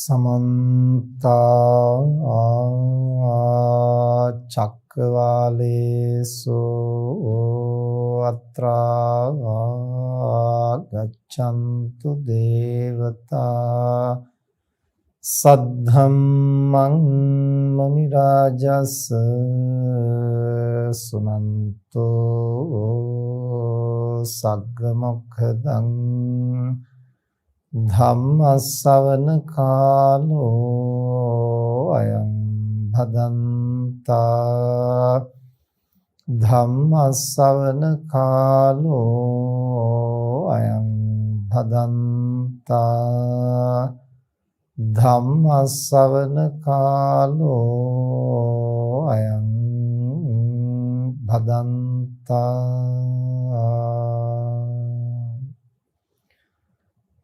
समन्ता चक्रवालेषु अत्रा गच्छन्तु देवता सद्धम्मं मुनिराजस् सुनन्तो सग्गमुखदं धम्मश्रवण कालो अयं भदन्ता धम्मश्रवण कालो अयं भदन्ता धम्मश्रवण कालो अयं भदन्ता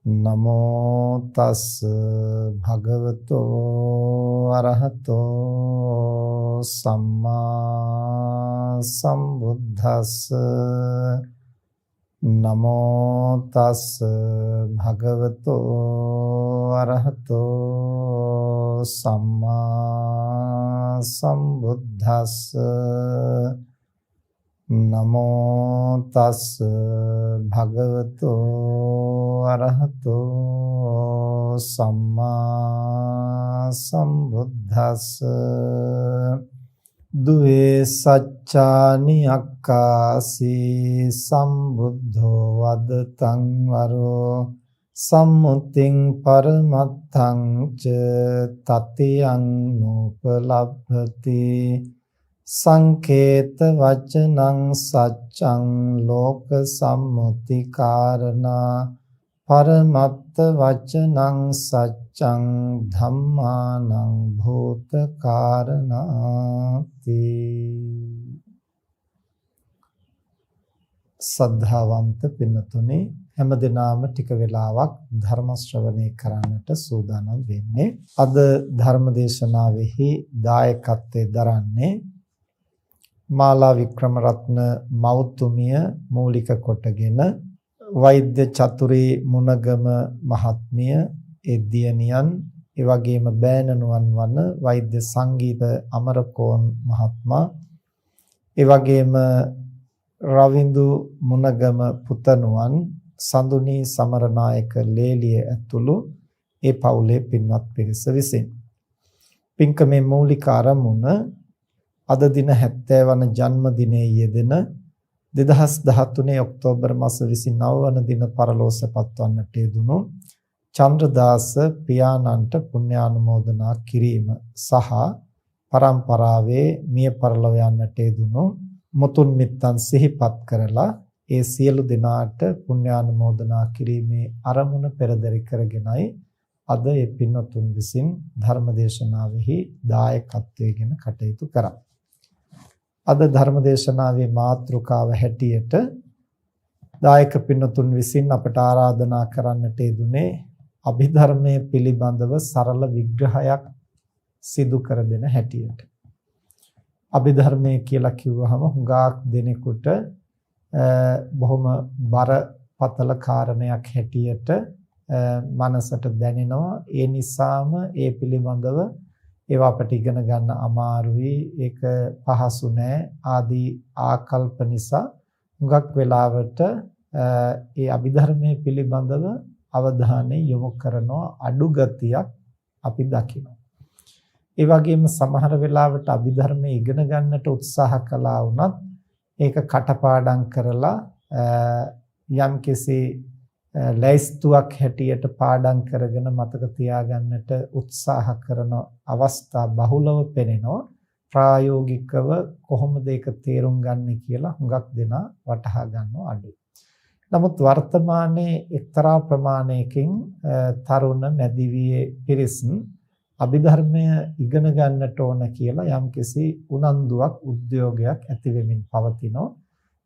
नमो तस् भगवतो अरहतो सम्मा सम्बुद्धस् नमो तस् भगवतो अरहतो सम्मा सम्बुद्धस् नमो तस् भगवतो अरहतो सम्मा सम्बुद्धस् दुवे सच्चानि अक्कासि सम्बुद्धो वदतं वरो सम्मुतिं परमत्थं च ततियं नोपलभ्यते संकेत वचनं सच्चं लोक सम्मुति कारणा परमत्त वचनं सच्चं धम्मानं भूत कारणाति සද්ධාවන්ත පින්නතුනි හැම දිනම ටික වෙලාවක් ධර්ම ශ්‍රවණය කරන්නට සූදානම් වෙන්නේ අද ධර්ම දේශනාවෙහි දායකත්වයෙන් දරන්නේ මාලා වික්‍රමරත්න මෞතුමිය මූලික කොටගෙන වෛද්‍ය චතුරී මුණගම මහත්මිය ඒ දියණියන් ඒ වගේම බෑණනුවන් වන වෛද්‍ය සංගීත අමරකෝන් මහත්මයා ඒ වගේම රවින්දු මුණගම පුතණුවන් සඳුනි සමරනායක ලේලිය ඇතුළු ඒ පවුලේ පින්වත් පිරිස විසින් පින්කමේ මූලික ආරමුණ අද දින 70 වන ජන්මදිනයේ යෙදෙන 2013 ඔක්තෝබර් මාස 29 වන දින පරලෝසපත් වන්නට යෙදුණු චන්ද්‍රදාස පියාණන්ට පුණ්‍යානුමෝදනා කිරීම සහ පරම්පරාවේ මිය පරලොව යන්නට යෙදුණු මුතුන් මිත්තන් සිහිපත් කරලා ඒ සියලු දෙනාට පුණ්‍යානුමෝදනා කිරීමේ අරමුණ පෙරදරි කරගෙනයි අද මේ පින්වතුන් විසින් ධර්මදේශනාවෙහි දායකත්වයෙන් කටයුතු කරා. අද ධර්මදේශනාවේ මාතෘකාව හැටියට දායක පින්වතුන් විසින් අපට ආරාධනා කරන්නට යෙදුනේ අභිධර්මයේ පිළිබඳව සරල විග්‍රහයක් සිදු කර දෙන හැටියට. අභිධර්මය කියලා කිව්වහම හුඟක් දෙනෙකුට බොහොම බරපතල කාරණයක් හැටියට මනසට දැනෙනවා. ඒ නිසාම ඒ පිළිබඳව ඒවා අපට ඉගෙන ගන්න අමාරුයි, ඒක පහසු නෑ ආදී ආකල්ප නිසා හුඟක් වෙලාවට ඒ අභිධර්මයේ පිළිබඳව අවධානය යොමු කරනවා අඩු ගතියක් අපි දකිනවා. ඒ වගේම සමහර වෙලාවට අභිධර්මයේ ඉගෙන ගන්නට උත්සාහ කළා වුණත් ඒක කටපාඩම් කරලා යම්කිසි ලැයිස්තුවක් හැටියට පාඩම් කරගෙන මතක තියාගන්නට උත්සාහ කරන අවස්ථා බහුලව පෙනෙනවා. ප්‍රායෝගිකව කොහොමද ඒක තේරුම් ගන්න කියලා හුඟක් දෙනා වටහා ගන්නව අඩුයි. නමුත් වර්තමානයේ එක්තරා ප්‍රමාණයකින් තරුණ මැදිවියේ පිරිස් අභිධර්මය ඉගෙන ගන්නට ඕන කියලා යම්කිසි උනන්දුවක් උද්‍යෝගයක් ඇති වෙමින් පවතිනවා.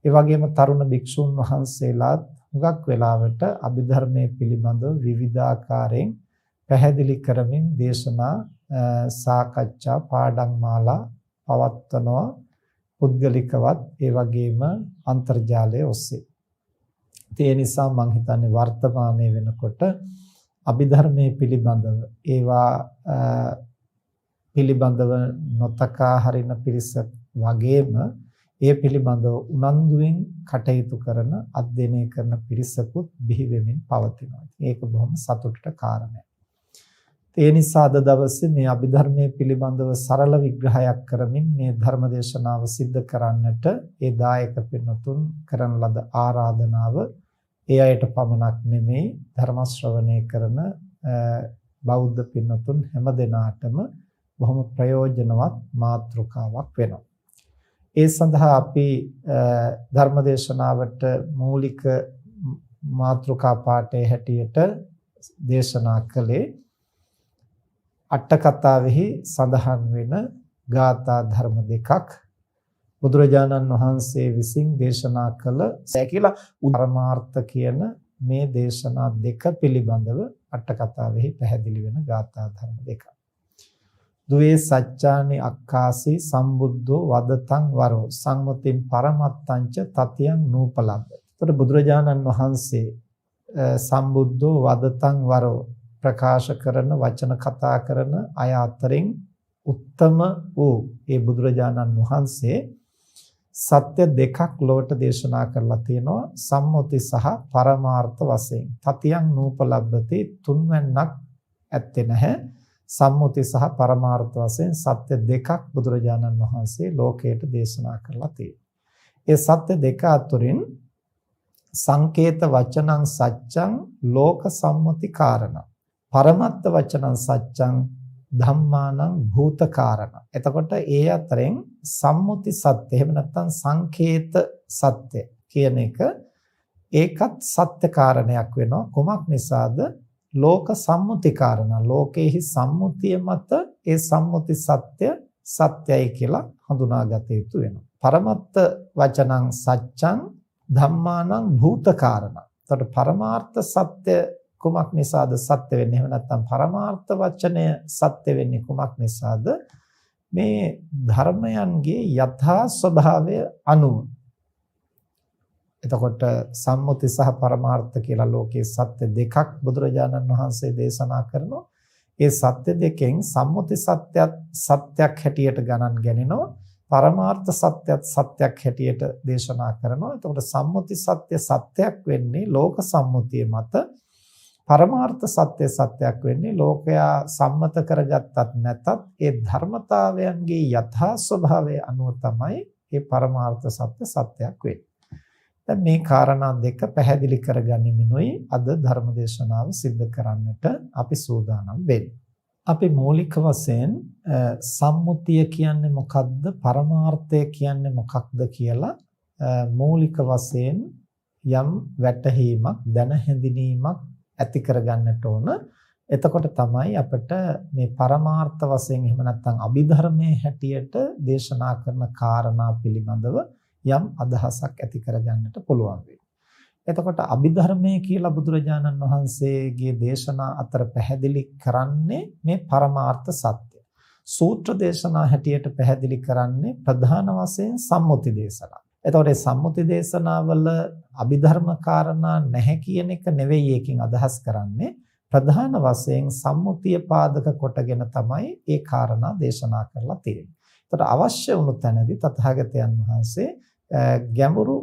ඒ වගේම තරුණ භික්ෂුන් වහන්සේලාත් හුඟක් වෙලාවට අභිධර්මයේ පිළිබඳව විවිධාකාරයෙන් පැහැදිලි කරමින් දේශනා සාකච්ඡා පාඩම් මාලා පවත්වනවා පුද්ගලිකවත් ඒ වගේම අන්තර්ජාලය ඔස්සේ. ඒ නිසා මම හිතන්නේ වර්තමානයේ වෙනකොට අභිධර්මයේ පිළිබඳව ඒවා පිළිබඳව නොතකා හරින පිරිස වගේම ඒ පිළිබඳව උනන්දුවෙන් කටයුතු කරන අධ්‍යයනය කරන පිරිසකුත් බිහි වෙමින් පවතිනවා. ඒක බොහොම සතුටට කාරණයක්. ඒ නිසා අද දවසේ මේ අභිධර්මයේ පිළිබඳව සරල විග්‍රහයක් කරමින් මේ ධර්ම දේශනාව සිද්ධ කරන්නට ඒ දායක පින්වතුන් කරන ලද ආරාධනාව ඒ අයට පමණක් නෙමෙයි ධර්ම ශ්‍රවණය කරන බෞද්ධ පින්වතුන් හැම දෙනාටම බොහොම ප්‍රයෝජනවත් මාතෘකාවක් වෙනවා. ඒ සඳහා අපි ධර්ම දේශනාවට මූලික මාතෘකා පාඨයේ හැටියට දේශනා කළේ අට කතාවෙහි සඳහන් වෙන ගාථා ධර්ම දෙකක් බුදුරජාණන් වහන්සේ විසින් දේශනා කළ සෑකිලා පරමාර්ථ කියන මේ දේශනා දෙක පිළිබඳව අට කතාවෙහි පැහැදිලි වෙන ගාථා ධර්ම දෙකක්. දුවේ සච්චානි අක්කාසී සම්බුද්ධෝ වදතං වරෝ සංමුතින් පරමත්තංච තතියං නූපලබ්බ. එතකොට බුදුරජාණන් වහන්සේ සම්බුද්ධෝ වදතං වරෝ ප්‍රකාශ කරන වචන කතා කරන අය අතරින් උත්තම වූ ඒ බුදුරජාණන් වහන්සේ සත්‍ය දෙකක් ලොවට දේශනා කරලා තියෙනවා සම්මුති සහ පරමාර්ථ වශයෙන්. තතියං නූපලබ්බති තුන්වැන්නක් ඇත්තේ නැහැ. සම්මුති සහ පරමාර්ථ වශයෙන් සත්‍ය දෙකක් බුදුරජාණන් වහන්සේ ලෝකයට දේශනා කරලා තියෙනවා. ඒ සත්‍ය දෙක අතරින් සංකේත වචනං සච්ඡං ලෝක සම්මුති කාරණා පරමත්ත වචනං සච්ඡං ධම්මානං භූත කාරණා. එතකොට ඒ අතරින් සම්මුති සත්‍ය එහෙම නැත්නම් සංකේත සත්‍ය කියන එක ඒකත් සත්‍ය කාරණයක් වෙනවා. කොමක් නිසාද? ලෝක සම්මුති කාරණා. ලෝකේහි සම්මුතිය මත ඒ සම්මුති සත්‍ය සත්‍යයි කියලා හඳුනාගත යුතු වෙනවා. පරමත්ත වචනං සච්ඡං ධම්මානං භූත කාරණා. එතකොට පරමාර්ථ සත්‍ය කුමක් නිසාද සත්‍ය වෙන්නේ? එහෙම නැත්නම් පරමාර්ථ වචනය සත්‍ය වෙන්නේ කුමක් නිසාද? මේ ධර්මයන්ගේ යථා ස්වභාවය අනුව. එතකොට සම්මුති සහ පරමාර්ථ කියලා ලෝකයේ සත්‍ය දෙකක් බුදුරජාණන් වහන්සේ දේශනා කරනවා. ඒ සත්‍ය දෙකෙන් සම්මුති සත්‍යත් සත්‍යක් හැටියට ගණන් ගනිනවා. පරමාර්ථ සත්‍යත් සත්‍යක් හැටියට දේශනා කරනවා. එතකොට සම්මුති සත්‍ය සත්‍යක් වෙන්නේ ලෝක සම්මුතිය මත. පරමාර්ථ සත්‍ය සත්‍යයක් වෙන්නේ ලෝකයා සම්මත කරගත්තත් නැතත් ඒ ධර්මතාවයන්ගේ යථා ස්වභාවය අනුව තමයි මේ පරමාර්ථ සත්‍ය සත්‍යයක් වෙන්නේ. දැන් මේ කාරණා දෙක පැහැදිලි කරගනිමිනුයි අද ධර්ම දේශනාව සිද්ධ කරන්නට අපි සූදානම් වෙන්නේ. අපි මූලික වශයෙන් සම්මුතිය කියන්නේ මොකක්ද? පරමාර්ථය කියන්නේ මොකක්ද කියලා මූලික වශයෙන් යම් වැටහීමක් දැන හැඳිනීමක් ඇති කරගන්නට ඕන. එතකොට තමයි අපිට මේ පරමාර්ථ වශයෙන් එහෙම නැත්නම් අභිධර්මයේ හැටියට දේශනා කරන කාරණා පිළිබඳව යම් අදහසක් ඇති කරගන්නට පුළුවන් වෙන්නේ. එතකොට අභිධර්මයේ කියලා බුදුරජාණන් වහන්සේගේ දේශනා අතර පැහැදිලි කරන්නේ මේ පරමාර්ථ සත්‍ය. සූත්‍ර දේශනා හැටියට පැහැදිලි කරන්නේ ප්‍රධාන වශයෙන් සම්මුති දේශනා. එතකොට මේ සම්මුති දේශනාවල අභිධර්ම කාරණා නැහැ කියන එක නෙවෙයි එකකින් අදහස් කරන්නේ. ප්‍රධාන වශයෙන් සම්මුතිය පාදක කොටගෙන තමයි ඒ කාරණා දේශනා කරලා තියෙන්නේ. එතකොට අවශ්‍ය වුණු තැනදී තථාගතයන් වහන්සේ ගැඹුරු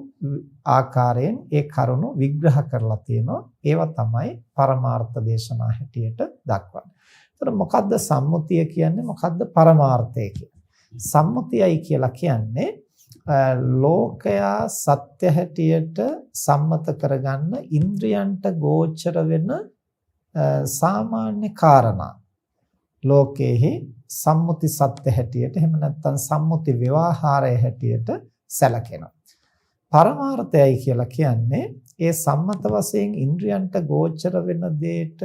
ආකාරයෙන් ඒ කරුණු විග්‍රහ කරලා තියෙනවා. ඒවා තමයි පරමාර්ථ දේශනා හැටියට දක්වන්නේ. එතකොට මොකද්ද සම්මුතිය කියන්නේ? මොකද්ද පරමාර්ථය කියන්නේ? සම්මුතියයි කියලා කියන්නේ ලෝකයා සත්‍ය හැටියට සම්මත කරගන්න ඉන්ද්‍රියන්ට ගෝචර වෙන සාමාන්‍ය කාරණා ලෝකයේහි සම්මුති සත්‍ය හැටියට එහෙම නැත්නම් සම්මුති ව්‍යවහාරය හැටියට සැලකෙනවා. පරමාර්ථයයි කියලා කියන්නේ ඒ සම්මත වශයෙන් ඉන්ද්‍රියන්ට ගෝචර වෙන දෙයට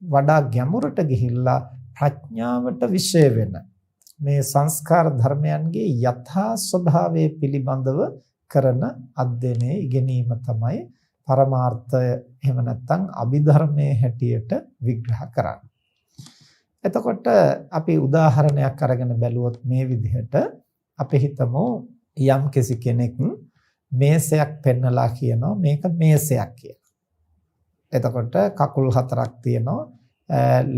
වඩා ගැඹුරට ගිහිල්ලා ප්‍රඥාවට විශේෂ වෙන මේ සංස්කාර ධර්මයන්ගේ යථා ස්වභාවය පිළිබඳව කරන අධ්‍යයනයේ ඉගෙනීම තමයි පරමාර්ථය එහෙම නැත්නම් අභිධර්මයේ හැටියට විග්‍රහ කරන්නේ. එතකොට අපි උදාහරණයක් අරගෙන බැලුවොත් මේ විදිහට අපි හිතමු යම් කෙනෙක් මේසයක් පෙන්නලා කියනවා මේක මේසයක් කියලා. එතකොට කකුල් 4ක් තියෙනවා.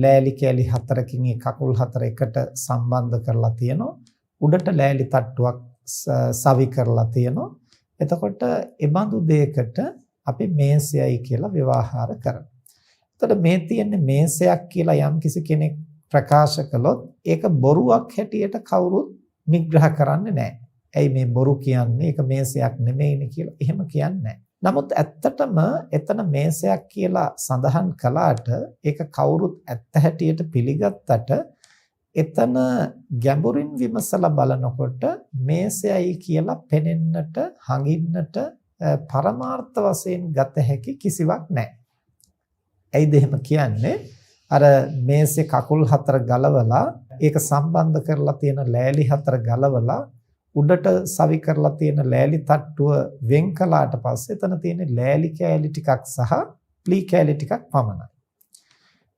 ලෑලි කෑලි 4කින් මේ කකුල් 4 එකට සම්බන්ධ කරලා තියෙනවා. උඩට ලෑලි තට්ටුවක් සවි කරලා තියෙනවා. එතකොට ඒ බඳු දෙයකට අපි මේසයයි කියලා ව්‍යවහාර කරනවා. එතකොට මේ තියෙන්නේ මේසයක් කියලා යම් කිසි කෙනෙක් ප්‍රකාශ කළොත් ඒක බොරුවක් හැටියට කවුරුත් නිග්‍රහ කරන්නේ නැහැ. ඇයි මේ බොරු කියන්නේ? ඒක මේසයක් නෙමෙයිනේ කියලා එහෙම කියන්නේ නැහැ. නමුත් ඇත්තටම එතන මේසයක් කියලා සඳහන් කළාට ඒක කවුරුත් ඇත්ත හැටියට පිළිගත්තට එතන ගැඹුරින් විමසලා බලනකොට මේසයයි කියලා පෙනෙන්නට, හඟින්නට පරමාර්ථ වශයෙන් ගත හැකි කිසිවක් නැහැ. ඇයිද එහෙම කියන්නේ? අර මේසේ කකුල් 4 ගලවලා ඒක සම්බන්ධ කරලා තියෙන ලෑලි 4 ගලවලා උඩට සවි කරලා තියෙන ලෑලි තට්ටුව වෙන් කළාට පස්සේ එතන තියෙන ලෑලි කෑලි ටිකක් සහ ප්ලී කෑලි ටිකක් පමණයි.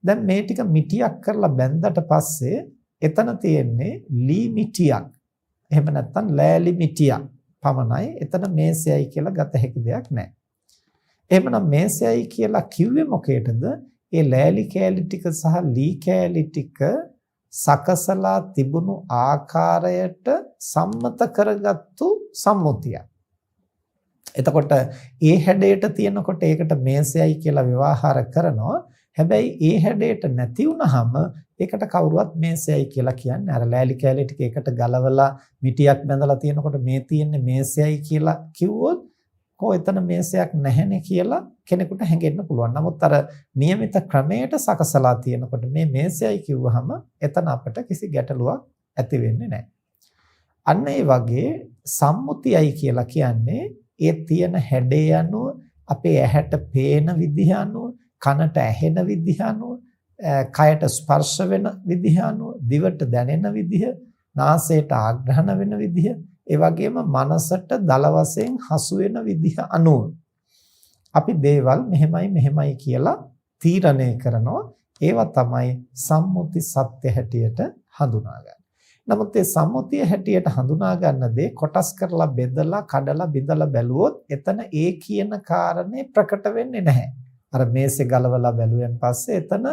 දැන් මේ ටික මිටියක් කරලා බැන්දට පස්සේ එතන තියෙන්නේ ලී මිටියක්. එහෙම නැත්නම් ලෑලි මිටියක් පමණයි. එතන මේසයයි කියලා ගත හැකි දෙයක් නැහැ. එහෙමනම් මේසයයි කියලා කිව්වේ මොකේද? ඒ ලෑලි කෑලි ටික සහ ලී කෑලි ටික සකසලා තිබුණු ආකාරයට සම්මත කරගත්තු සම්මුතිය. එතකොට ඒ හැඩයට තියෙනකොට ඒකට මේසයයි කියලා ව්‍යවහාර කරනවා. හැබැයි ඒ හැඩයට නැති වුනහම ඒකට කවුරුවත් මේසයයි කියලා කියන්නේ අර ලෑලි කෑලි ටික එකට ගලවලා මිටියක් බැඳලා තියෙනකොට මේ තියෙන්නේ මේසයයි කියලා කිව්වොත් එතන මේසයක් නැහැනේ කියලා කෙනෙකුට හැඟෙන්න පුළුවන්. නමුත් අර નિયમિત ක්‍රමයට සකසලා තියෙනකොට මේ මේසයයි කිව්වහම එතන අපිට කිසි ගැටලුවක් ඇති වෙන්නේ නැහැ. අන්න ඒ වගේ සම්මුතියයි කියලා කියන්නේ ඒ තියෙන හැඩය අනුව අපේ ඇහැට පේන විදිහ අනුව, කනට ඇහෙන විදිහ අනුව, කයට ස්පර්ශ වෙන විදිහ අනුව, දිවට දැනෙන විදිහ, නාසයට ආග්‍රහණ වෙන විදිහ, ඒ වගේම මනසට දල වශයෙන් හසු වෙන විදිහ අනුව අපි දේවල් මෙහෙමයි කියලා තීරණය කරනවා. ඒවා තමයි සම්මුති සත්‍ය හැටියට හඳුනාගන්නේ. නමුත් මේ සම්මුතිය හැටියට හඳුනා ගන්න දේ කොටස් කරලා බෙදලා කඩලා බිඳලා බැලුවොත් එතන ඒ කියන කාරණේ ප්‍රකට වෙන්නේ නැහැ. අර මේසේ ගලවලා බැලුවෙන් පස්සේ එතන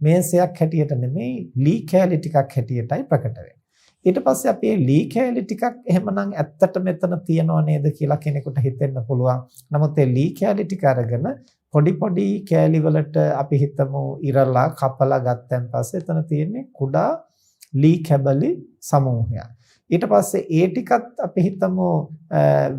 මේසයක් හැටියට නෙමෙයි ලී කෑලි ටිකක් හැටියටයි ප්‍රකට වෙන්නේ. ඊට පස්සේ අපි මේ ලී කෑලි ටිකක් එහෙමනම් ඇත්තට මෙතන තියනව නේද කියලා කෙනෙකුට හිතෙන්න පුළුවන්. නමුත් මේ ලී කෑලි ටික අරගෙන පොඩි කෑලි වලට අපි හිතමු ඉරලා කපලා ගත්තන් පස්සේ එතන තියෙන්නේ කුඩා ලී කැබලි සමූහයක්. ඊට පස්සේ ඒ ටිකත් අපි හිතමු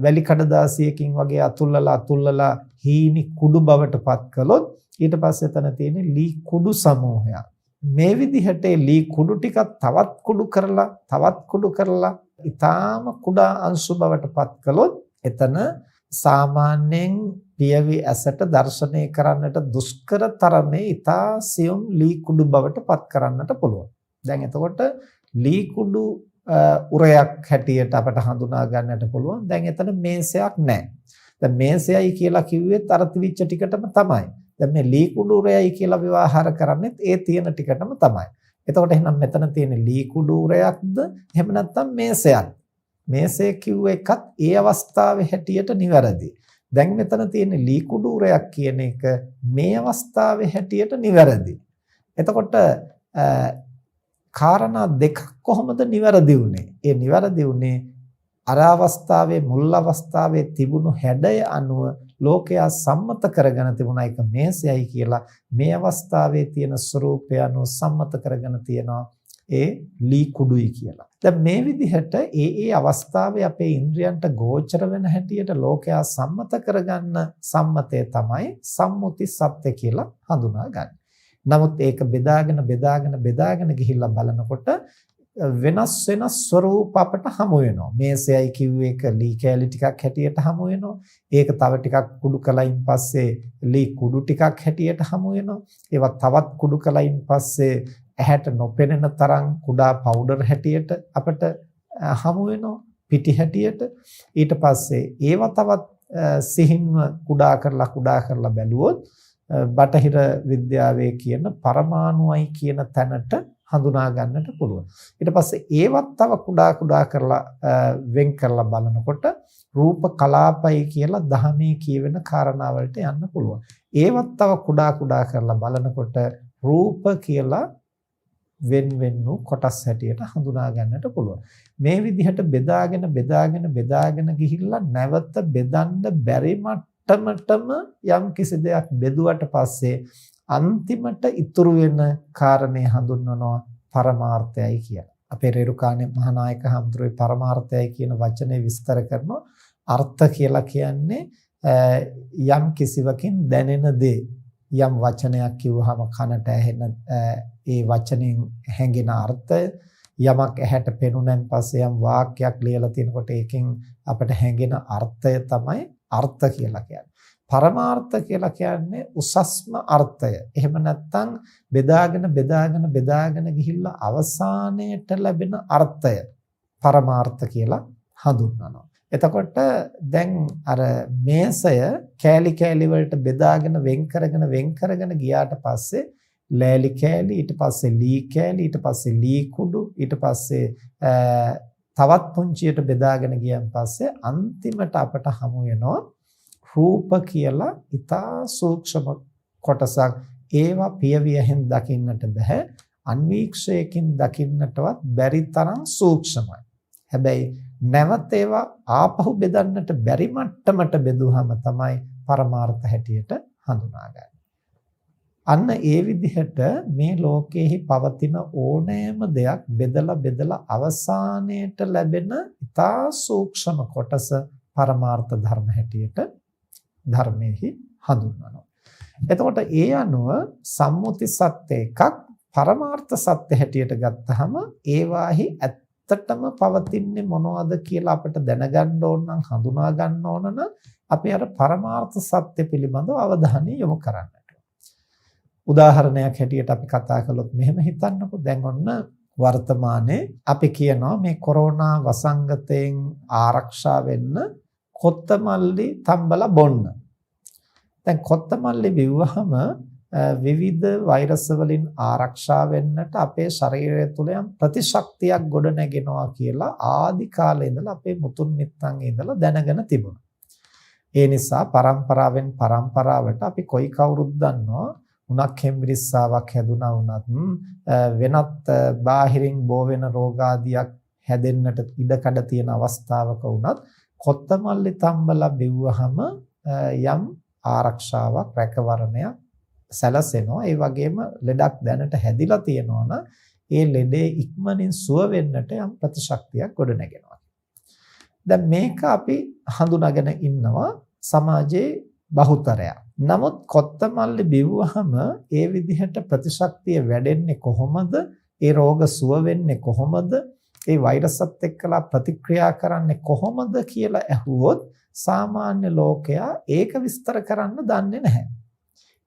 වැලි කඩදාසියකින් වගේ අතුල්ලලා හීනි කුඩු බවට පත් කළොත් ඊට පස්සේ එතන තියෙන්නේ ලී කුඩු සමූහයක්. මේ විදිහට ලී කුඩු ටිකක් තවත් කුඩු කරලා ඊටාම කුඩා අංශු බවට පත් කළොත් එතන සාමාන්‍යයෙන් පියවි ඇසට දර්ශනය කරන්නට දුෂ්කර තරමේ ඊටා සියුම් ලී කුඩු බවට පත් කරන්නට පුළුවන්. දැන් එතකොට ලී කුඩු උරයක් හැටියට අපට හඳුනා ගන්නට පුළුවන්. දැන් එතන මේසයක් නැහැ. දැන් මේසයයි කියලා කිව්වෙත් අර තිවිච්ච ටිකටම තමයි. දැන් මේ ලී කුඩු උරයයි කියලා ව්‍යවහාර කරන්නේත් ඒ තියෙන ටිකටම තමයි. එතකොට එහෙනම් මෙතන තියෙන ලී කුඩු උරයක්ද එහෙම නැත්නම් මේසයක්? මේසය කිව්ව එකත් ඒ අවස්ථාවේ හැටියට නිවැරදි. දැන් මෙතන තියෙන ලී කුඩු උරයක් කියන එක මේ අවස්ථාවේ හැටියට නිවැරදි. එතකොට කාරණා දෙකක් කොහොමද නිවැරදි වුනේ? ඒ නිවැරදි වුනේ අර අවස්ථාවේ මුල් අවස්ථාවේ තිබුණු හැඩය අනුව ලෝකයා සම්මත කරගෙන තිබුණා එක මේසයයි කියලා. මේ අවස්ථාවේ තියෙන ස්වરૂපය අනුව සම්මත කරගෙන තියනවා ඒ ලී කුඩුයි කියලා. දැන් මේ විදිහට ඒ අවස්ථාවේ අපේ ඉන්ද්‍රයන්ට ගෝචර වෙන හැටියට ලෝකයා සම්මත කරගන්න සම්මතය තමයි සම්මුති සත්‍ය කියලා හඳුනාගන්නේ. නමුත් ඒක බෙදාගෙන ගිහිල්ලා බලනකොට වෙනස් ස්වરૂප අපට හමු වෙනවා. මේසයයි කිව්වේ එක ලී කෑලි ටිකක් හැටියට හමු වෙනවා. ඒක තව ටිකක් කුඩු කලයින් පස්සේ ලී කුඩු ටිකක් හැටියට හමු වෙනවා. ඒවා තවත් කුඩු කලයින් පස්සේ ඇහැට නොපෙනෙන තරම් කුඩා පවුඩර් හැටියට අපට හමු වෙනවා. පිටි හැටියට. ඊට පස්සේ ඒවා තවත් සිහින්ව කුඩා කරලා බැලුවොත් බටහිර විද්‍යාවේ කියන පරමාණුයි කියන තැනට හඳුනා ගන්නට පුළුවන්. ඊට පස්සේ ඒවත් තව කුඩා කරලා වෙන් කරලා බලනකොට රූප කලාපයි කියලා දහමේ කියවෙන කාරණාවලට යන්න පුළුවන්. ඒවත් තව කුඩා කරලා බලනකොට රූප කියලා වෙන වූ කොටස් හැටියට හඳුනා ගන්නට පුළුවන්. මේ විදිහට බෙදාගෙන ගිහිල්ලා නැවත බෙදන්න බැරි මට්ටමටම යම් කිසි දෙයක් බෙදුවට පස්සේ අන්තිමට ඉතුරු වෙන කාරණේ හඳුන්වනවා පරමාර්ථයයි කියලා. අපේ රේරුකාණේ මහානායක හඳුරුවේ පරමාර්ථයයි කියන වචනේ විස්තර කරනවා. අර්ථ කියලා කියන්නේ යම් කිසිවකින් දැනෙන දේ. යම් වචනයක් කිව්වහම කනට ඇහෙන ඒ වචනෙන් හැඟෙන අර්ථය, යමක් ඇහැට පෙනුනන් පස්සේ යම් වාක්‍යයක් ලියලා තිනකොට ඒකෙන් අපිට හැඟෙන අර්ථය තමයි අර්ථ කියලා කියන්නේ. පරමාර්ථ කියලා කියන්නේ උසස්ම අර්ථය. එහෙම නැත්නම් බෙදාගෙන ගිහිල්ලා අවසානයේට ලැබෙන අර්ථය පරමාර්ථ කියලා හඳුන්වනවා. එතකොට දැන් අර මේසය කෑලි වලට බෙදාගෙන වෙන් කරගෙන ගියාට පස්සේ ලෑලි කෑලි, ඊට පස්සේ ලී කෑලි, ඊට පස්සේ ලී කුඩු, ඊට පස්සේ තවත් පුංචියට බෙදාගෙන ගියන් පස්සේ අන්තිමට අපට හමු වෙනවා රූප කියලා ඊටා සූක්ෂම කොටසක්. ඒවා පියවියෙන් දකින්නට බෑ, අන්වීක්ෂයකින් දකින්නටවත් බැරි තරම් සූක්ෂමයි. හැබැයි නැවත ඒවා ආපහු බෙදන්නට බැරි මට්ටමට බෙදුවහම තමයි පරමාර්ථ හැටියට හඳුනාගන්නේ. අන්න ඒ විදිහට මේ ලෝකයේහි පවතින ඕනෑම දෙයක් බෙදලා අවසානයේට ලැබෙන ඊටා සූක්ෂම කොටස පරමාර්ථ ධර්ම හැටියට ධර්මයේහි හඳුන්වනවා. එතකොට ඒ අනුව සම්මුති සත්‍ය එකක් පරමාර්ථ සත්‍ය හැටියට ගත්තහම ඒවාහි ඇත්තටම පවතින්නේ මොනවද කියලා අපිට දැනගන්න ඕන නම් හඳුනා ගන්න ඕන නම් අපි අර පරමාර්ථ සත්‍ය පිළිබඳව අවධානය යොමු කරන්නට. උදාහරණයක් හැටියට අපි කතා කළොත් මෙහෙම හිතන්නකෝ. දැන් ඔන්න වර්තමානයේ අපි කියනවා මේ කොරෝනා වසංගතයෙන් ආරක්ෂා වෙන්න කොත්තමල්ලි තම්බලා බොන්න. දැන් කොත්තමල්ලි බිව්වහම විවිධ වෛරස් වලින් ආරක්ෂා වෙන්නට අපේ ශරීරය තුළ යම් ප්‍රතිශක්තියක් ගොඩ නැගෙනවා කියලා ආදි කාලේ ඉඳලා අපේ මුතුන් මිත්තන්ගේ ඉඳලා දැනගෙන තිබුණා. ඒ නිසා පරම්පරාවෙන් පරම්පරාවට අපි කොයි කවුරුත් දන්නවා උණක් හෙම්බිරිස්සාවක් හැදුනා වුණත් වෙනත් බාහිරින් බෝ වෙන රෝගාදියක් හැදෙන්නට ඉඩකඩ තියෙන අවස්ථාවක වුණත් කොත්තමල්ලි තම්බලා බිව්වහම යම් ආරක්ෂාවක් රැකවරණයක් සැලසෙනවා. ඒ වගේම ලෙඩක් දැනට හැදිලා තියෙනවා නම් ඒ ලෙඩේ ඉක්මනින් සුව වෙන්නට යම් ප්‍රතිශක්තියක් ගොඩ නැගෙනවා. දැන් මේක අපි හඳුනාගෙන ඉන්නවා සමාජයේ බහුතරයක්. නමුත් කොත්තමල්ලි බිව්වහම ඒ විදිහට ප්‍රතිශක්තිය වැඩෙන්නේ කොහොමද? ඒ රෝග සුව වෙන්නේ කොහොමද? ඒ වෛරසත් එක්කලා ප්‍රතික්‍රියා කරන්නේ කොහොමද කියලා ඇහුවොත් සාමාන්‍ය ලෝකයා ඒක විස්තර කරන්න දන්නේ නැහැ.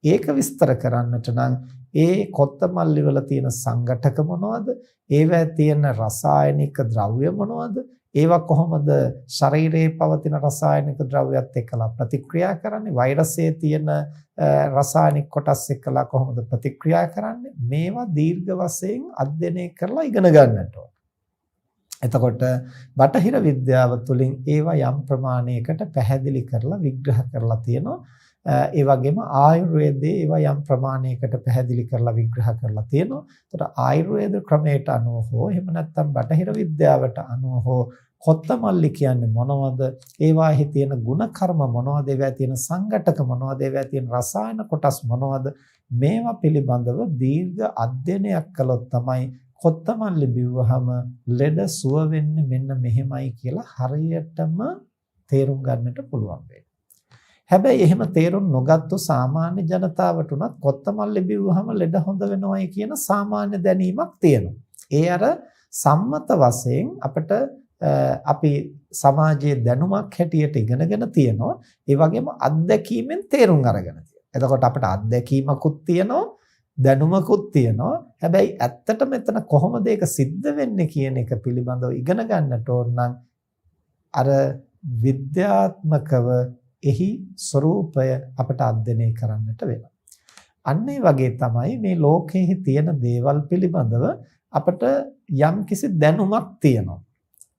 ඒක විස්තර කරන්නට නම් ඒ කොත්තමල්ලි වල තියෙන සංඝටක මොනවද? ඒවැ තියෙන රසායනික ද්‍රව්‍ය මොනවද? ඒවා කොහොමද ශරීරයේ පවතින රසායනික ද්‍රව්‍යات එක්කලා ප්‍රතික්‍රියා කරන්නේ? වෛරසයේ තියෙන රසායනික කොටස් එක්කලා කොහොමද ප්‍රතික්‍රියා කරන්නේ? මේවා දීර්ඝ වශයෙන් අධ්‍යයනය කරලා ඉගෙන ගන්නට ඕන. එතකොට බටහිර විද්‍යාව තුළින් ඒවා යම් ප්‍රමාණයකට පැහැදිලි කරලා විග්‍රහ කරලා තියෙනවා. ඒ වගේම ආයුර්වේදයේ ඒවා යම් ප්‍රමාණයකට පැහැදිලි කරලා විග්‍රහ කරලා තියෙනවා. ඒතර ආයුර්වේද ක්‍රමයට අනුව හෝ එහෙම නැත්නම් බටහිර විද්‍යාවට අනුව හෝ කොත්තමල්ලි කියන්නේ මොනවද? ඒවාෙහි තියෙන ಗುಣ කර්ම මොනවද? ඒවා තියෙන සංඝටක මොනවද? ඒවා තියෙන රසායන කොටස් මොනවද? මේවා පිළිබඳව දීර්ඝ අධ්‍යයනයක් කළොත් තමයි කොත්තමල්ලි බිව්වහම ලෙඩ සුව වෙන්නේ මෙන්න මෙහෙමයි කියලා හරියටම තේරුම් ගන්නට පුළුවන් වෙන්නේ. හැබැයි එහෙම තේරුම් නොගත්තු සාමාන්‍ය ජනතාවට උනත් කොත්තමල්ලි බිව්වහම ලෙඩ හොඳ වෙනවයි කියන සාමාන්‍ය දැනීමක් තියෙනවා. ඒ අර සම්මත වශයෙන් අපිට අපි සමාජයේ දැනුමක් හැටියට ඉගෙනගෙන තියෙනවා. ඒ වගේම අත්දැකීමෙන් තේරුම් අරගෙන තියෙනවා. එතකොට අපිට අත්දැකීමකුත් තියෙනවා, දැනුමකුත් තියෙනවා. හැබැයි ඇත්තට මෙතන කොහොමද ඒක සිද්ධ වෙන්නේ කියන එක පිළිබඳව ඉගෙන ගන්නට ඕන නම් අර විද්‍යාත්මකව එහි ස්වરૂපය අපට අධ්‍යයනය කරන්නට වෙනවා. අන්න ඒ වගේ තමයි මේ ලෝකයේ තියෙන දේවල් පිළිබඳව අපට යම්කිසි දැනුමක් තියෙනවා.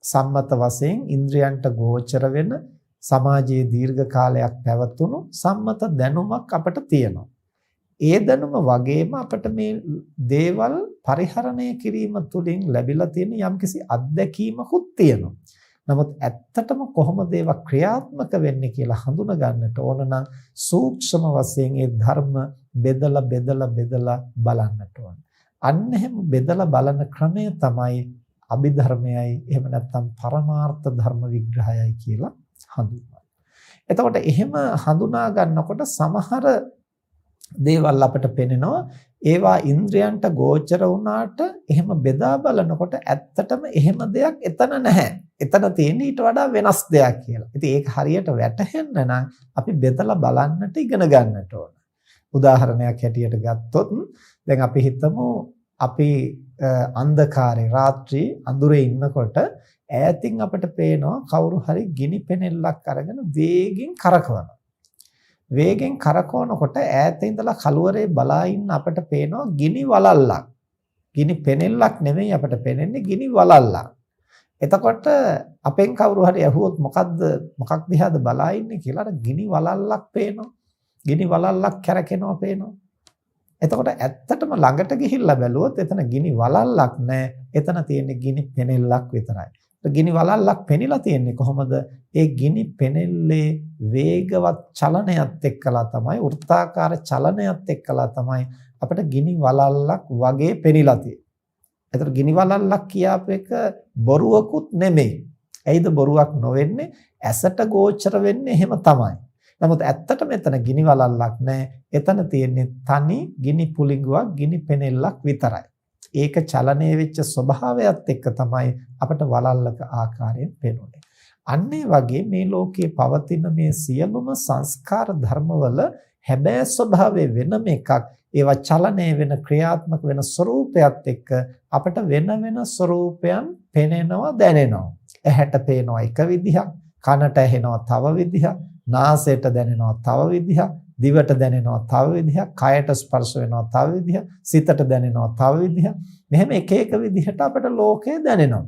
සම්මත වශයෙන් ඉන්ද්‍රයන්ට ගෝචර වෙන සමාජයේ දීර්ඝ කාලයක් පැවතුණු සම්මත දැනුමක් අපට තියෙනවා. ඒ දැනුම වගේම අපට මේ දේවල් පරිහරණය කිරීම තුළින් ලැබිලා තියෙන යම්කිසි අත්දැකීමකුත් තියෙනවා. නමුත් ඇත්තටම කොහොමද ඒවා ක්‍රියාත්මක වෙන්නේ කියලා හඳුනා ගන්නට ඕන නම් සූක්ෂම වශයෙන් ඒ ධර්ම බෙදලා බලන්නට ඕන. අන්න එහෙම බෙදලා බලන ක්‍රමය තමයි අභිධර්මයයි එහෙම නැත්නම් පරමාර්ථ ධර්ම විග්‍රහයයි කියලා හඳුන්වන්නේ. එතකොට එහෙම හඳුනා ගන්නකොට සමහර දේවල් අපිට පේනවා ඒවා ඉන්ද්‍රයන්ට ගෝචර වුණාට එහෙම බෙදා බලනකොට ඇත්තටම එහෙම දෙයක් එතන නැහැ. එතන තියෙන්නේ ඊට වඩා වෙනස් දෙයක් කියලා. ඉතින් ඒක හරියට වැටහෙන්න නම් අපි බෙදලා බලන්නට ඉගෙන ගන්නට ඕන. උදාහරණයක් හැටියට ගත්තොත් දැන් අපි හිතමු අපි අන්ධකාරේ රාත්‍රී අඳුරේ ඉන්නකොට ඈතින් අපිට පේනවා කවුරු හරි ගිනි පෙනෙල්ලක් අරගෙන වේගෙන් කරකවනවා. වේගෙන් කරකවනකොට ඈත ඉඳලා කළුවරේ බලා ඉන්න අපිට පේනවා ගිනි වලල්ලක්. ගිනි පෙනෙල්ලක් නෙමෙයි අපිට පේන්නේ ගිනි වලල්ලක්. එතකොට අපෙන් කවුරු හරි ඇහුවොත් මොකක් දිහාද බලා ඉන්නේ කියලා අර ගිනි වලල්ලක් පේනවා. ගිනි වලල්ලක් කැරකෙනවා පේනවා. එතකොට ඇත්තටම ළඟට ගිහිල්ලා බැලුවොත් එතන ගිනි වලල්ලක් නැහැ. එතන තියෙන්නේ ගිනි පෙනෙල්ලක් විතරයි. ගිනි වලල්ලක් පෙනිලා තියෙන්නේ කොහොමද? ඒ ගිනි පෙනෙල්ලේ වේගවත් චලනයත් එක්කලා තමයි වෘත්තාකාර චලනයත් එක්කලා තමයි අපිට ගිනි වලල්ලක් වගේ පෙනිලා තියෙන්නේ. ඒතර ගිනි වලල්ලක් කියාපු එක බොරුවකුත් නෙමෙයි. ඇයිද බොරුවක් නොවෙන්නේ? ඇසට ගෝචර වෙන්නේ එහෙම තමයි. නමුත් ඇත්තට මෙතන ගිනි වලල්ලක් නැහැ. එතන තියෙන්නේ තනි ගිනි පුළිඟුවක්, ගිනි පෙනෙල්ලක් විතරයි. ඒක චලනය වෙච්ච ස්වභාවයත් එක්ක තමයි අපිට වලල්ලක ආකාරයෙන් පේන්නේ. අන්න ඒ වගේ මේ ලෝකයේ පවතින මේ සියලුම සංස්කාර ධර්මවල හැබෑ ස්වභාවය වෙනම එකක්. ඒවා චලනය වෙන ක්‍රියාත්මක වෙන ස්වરૂපයත් එක්ක අපිට වෙන වෙන ස්වરૂපයන් පෙනෙනවා දැනෙනවා. ඇහැට පේනවා එක විදිහක්, කනට ඇහෙනවා තව විදිහක්, නාසයට දැනෙනවා තව විදිහක්, දිවට දැනෙනවා තව විදිහක්, කයට ස්පර්ශ වෙනවා තව විදිහක්, සිතට දැනෙනවා තව විදිහක්. මෙහෙම එක එක විදිහට අපිට ලෝකය දැනෙනවා.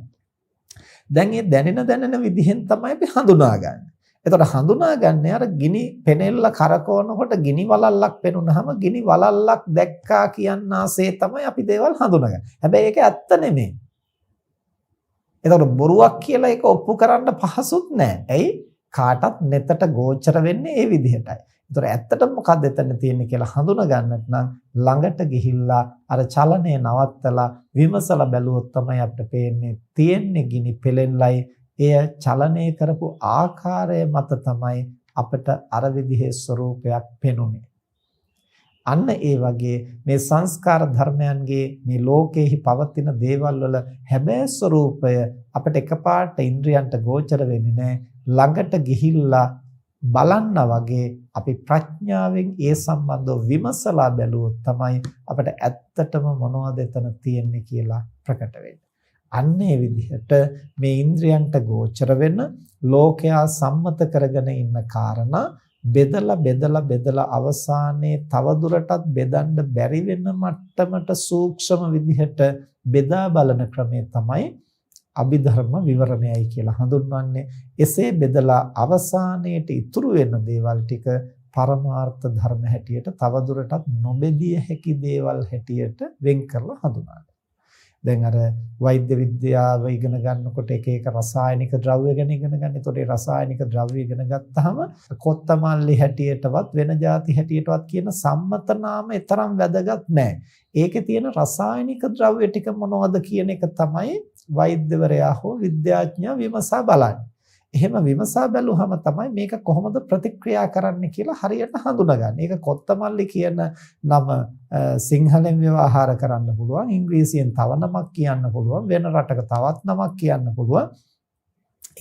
දැන් මේ දැනෙන විදිහෙන් තමයි අපි හඳුනාගන්නේ. එතකොට හඳුනාගන්නේ අර ගිනි පෙනෙල්ල කරකවනකොට ගිනි වලල්ලක් පෙනුනහම ගිනි වලල්ලක් දැක්කා කියනාසේ තමයි අපි දේවල් හඳුනගන්නේ. හැබැයි ඒක ඇත්ත නෙමෙයි. එතකොට බොරුවක් කියලා ඒක ඔප්පු කරන්න පහසුත් නෑ. ඇයි? කාටත් neතට ගෝචර වෙන්නේ ඒ විදිහටයි. ඒතර ඇත්තටම මොකක්ද එතන තියෙන්නේ කියලා හඳුනා ගන්නත් නම් ළඟට ගිහිල්ලා අර චලනය නවත්තලා විමසලා බැලුවොත් තමයි අපිට පේන්නේ තියෙන්නේ ගිනි පෙලෙල්ලයි. එය චලනය කරපු ආකාරය මත තමයි අපිට අර විදිහේ ස්වરૂපයක් පෙනුනේ. අන්න ඒ වගේ මේ සංස්කාර ධර්මයන්ගේ මේ ලෝකෙහි පවතින දේවල් වල හැබෑ ස්වરૂපය අපිට එකපාරට ඉන්ද්‍රියන්ට ගෝචර වෙන්නේ නැහැ. ළඟට ගිහිල්ලා බලන්න වගේ අපි ප්‍රඥාවෙන් ඒ සම්බන්ධව විමසලා බැලුවොත් තමයි අපිට ඇත්තටම මොනවද එතන තියෙන්නේ කියලා ප්‍රකට වෙන්නේ. අන්න ඒ විදිහට මේ ඉන්ද්‍රියන්ට ගෝචර වෙන ලෝකයා සම්මත කරගෙන ඉන්න කාරණා බෙදලා අවසානයේ තවදුරටත් බෙදන්න බැරි වෙන මට්ටමට සූක්ෂම විදිහට බෙදා බලන ක්‍රමය තමයි අභිධර්ම විවරණයයි කියලා හඳුන්වන්නේ. එසේ බෙදලා අවසානයේට ඉතුරු වෙන දේවල් ටික පරමාර්ථ ධර්ම හැටියට තවදුරටත් නොබෙදිය හැකි දේවල් හැටියට වෙන් කරලා හඳුන්වනවා. දැන් අර වෛද්‍ය විද්‍යාව ඉගෙන ගන්නකොට එක රසායනික ද්‍රව්‍ය ගැන ඉගෙන ගන්න. ඒතකොට ඒ රසායනික ද්‍රව්‍ය ඉගෙන ගත්තාම කොත්තමල්ලි හැටියටවත් වෙන જાති හැටියටවත් කියන සම්මත නාම තරම් වැදගත් නැහැ. ඒකේ තියෙන රසායනික ද්‍රව්‍ය ටික මොනවද කියන එක තමයි වෛද්‍යවරයා හෝ විද්‍යාඥයා විමසා බලන්නේ. එහෙම විමසා බැලුවහම තමයි මේක කොහොමද ප්‍රතික්‍රියා කරන්න කියලා හරියට හඳුනගන්නේ. ඒක කොත්තමල්ලි කියන නම සිංහලෙන් ව්‍යවහාර කරන්න පුළුවන්, ඉංග්‍රීසියෙන් තව නමක් කියන්න පුළුවන්, වෙන රටක තවත් නමක් කියන්න පුළුවන්.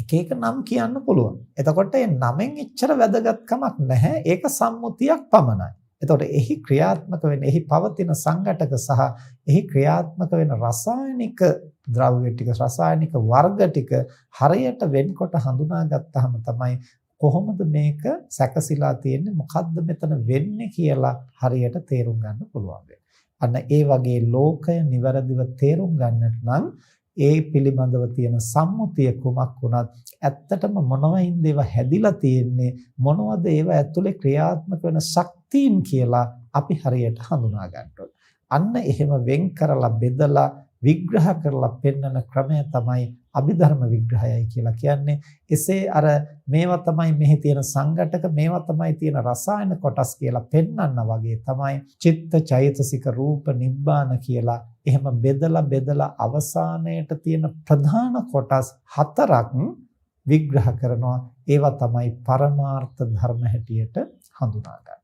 එක නම් කියන්න පුළුවන්. එතකොට මේ නමෙන් එච්චර වැදගත්කමක් නැහැ. ඒක සම්මුතියක් පමණයි. එතකොට එහි ක්‍රියාත්මක වෙන එහි පවතින සංඝටක සහ එහි ක්‍රියාත්මක වෙන රසායනික ද්‍රව්‍ය ටික රසායනික වර්ග ටික හරියට වෙන්කොට හඳුනා ගත්තාම තමයි කොහොමද මේක සැකසීලා තියෙන්නේ, මොකද්ද මෙතන වෙන්නේ කියලා හරියට තේරුම් ගන්න පුළුවන්. අන්න ඒ වගේ ලෝකය નિවරදිව තේරුම් ගන්නට නම් ඒ පිළිබඳව තියෙන සම්මුතිය කුමක් වුණත් ඇත්තටම මොනවයින්ද ඒවා හැදිලා තියෙන්නේ, මොනවද ඒවා ඇතුලේ ක්‍රියාත්මක වෙන ශක්තියින් කියලා අපි හරියට හඳුනා ගන්න ඕනේ. අන්න එහෙම වෙන් කරලා බෙදලා විග්‍රහ කරලා පෙන්වන ක්‍රමය තමයි අභිධර්ම විග්‍රහයයි කියලා කියන්නේ. එසේ අර මේවා තමයි මෙහි තියෙන සංඝටක, මේවා තමයි තියෙන රසායන කොටස් කියලා පෙන්වන්න වගේ තමයි චිත්ත චෛතසික රූප නිබ්බාන කියලා එහෙම බෙදලා අවසානයේට තියෙන ප්‍රධාන කොටස් 4ක් විග්‍රහ කරනවා. ඒවා තමයි පරමාර්ථ ධර්ම හැටියට හඳුනා ගන්න.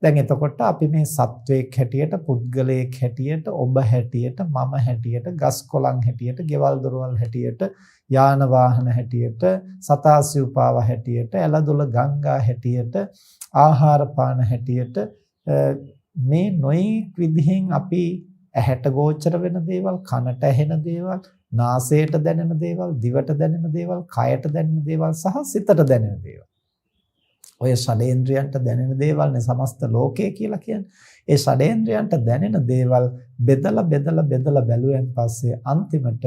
දැන් එතකොට අපි මේ සත්වයක් හැටියට, පුද්ගලයෙක් හැටියට, ඔබ හැටියට, මම හැටියට, ගස් කොළන් හැටියට, ගෙවල් දොරවල් හැටියට, යාන වාහන හැටියට, සතා සිව්පාව හැටියට, එළදොළ ගංගා හැටියට, ආහාර පාන හැටියට මේ නොයෙක් විදිහෙන් අපි ඇහැට ගෝචර වෙන දේවල්, කනට ඇහෙන දේවල්, නාසයට දැනෙන දේවල්, දිවට දැනෙන දේවල්, කයට දැනෙන දේවල් සහ සිතට දැනෙන දේවල්. ඔය ෂඩේන්ද්‍රයන්ට දැනෙන දේවල්නේ සමස්ත ලෝකය කියලා කියන්නේ. ඒ ෂඩේන්ද්‍රයන්ට දැනෙන දේවල් බෙදලා බැලුවෙන් පස්සේ අන්තිමට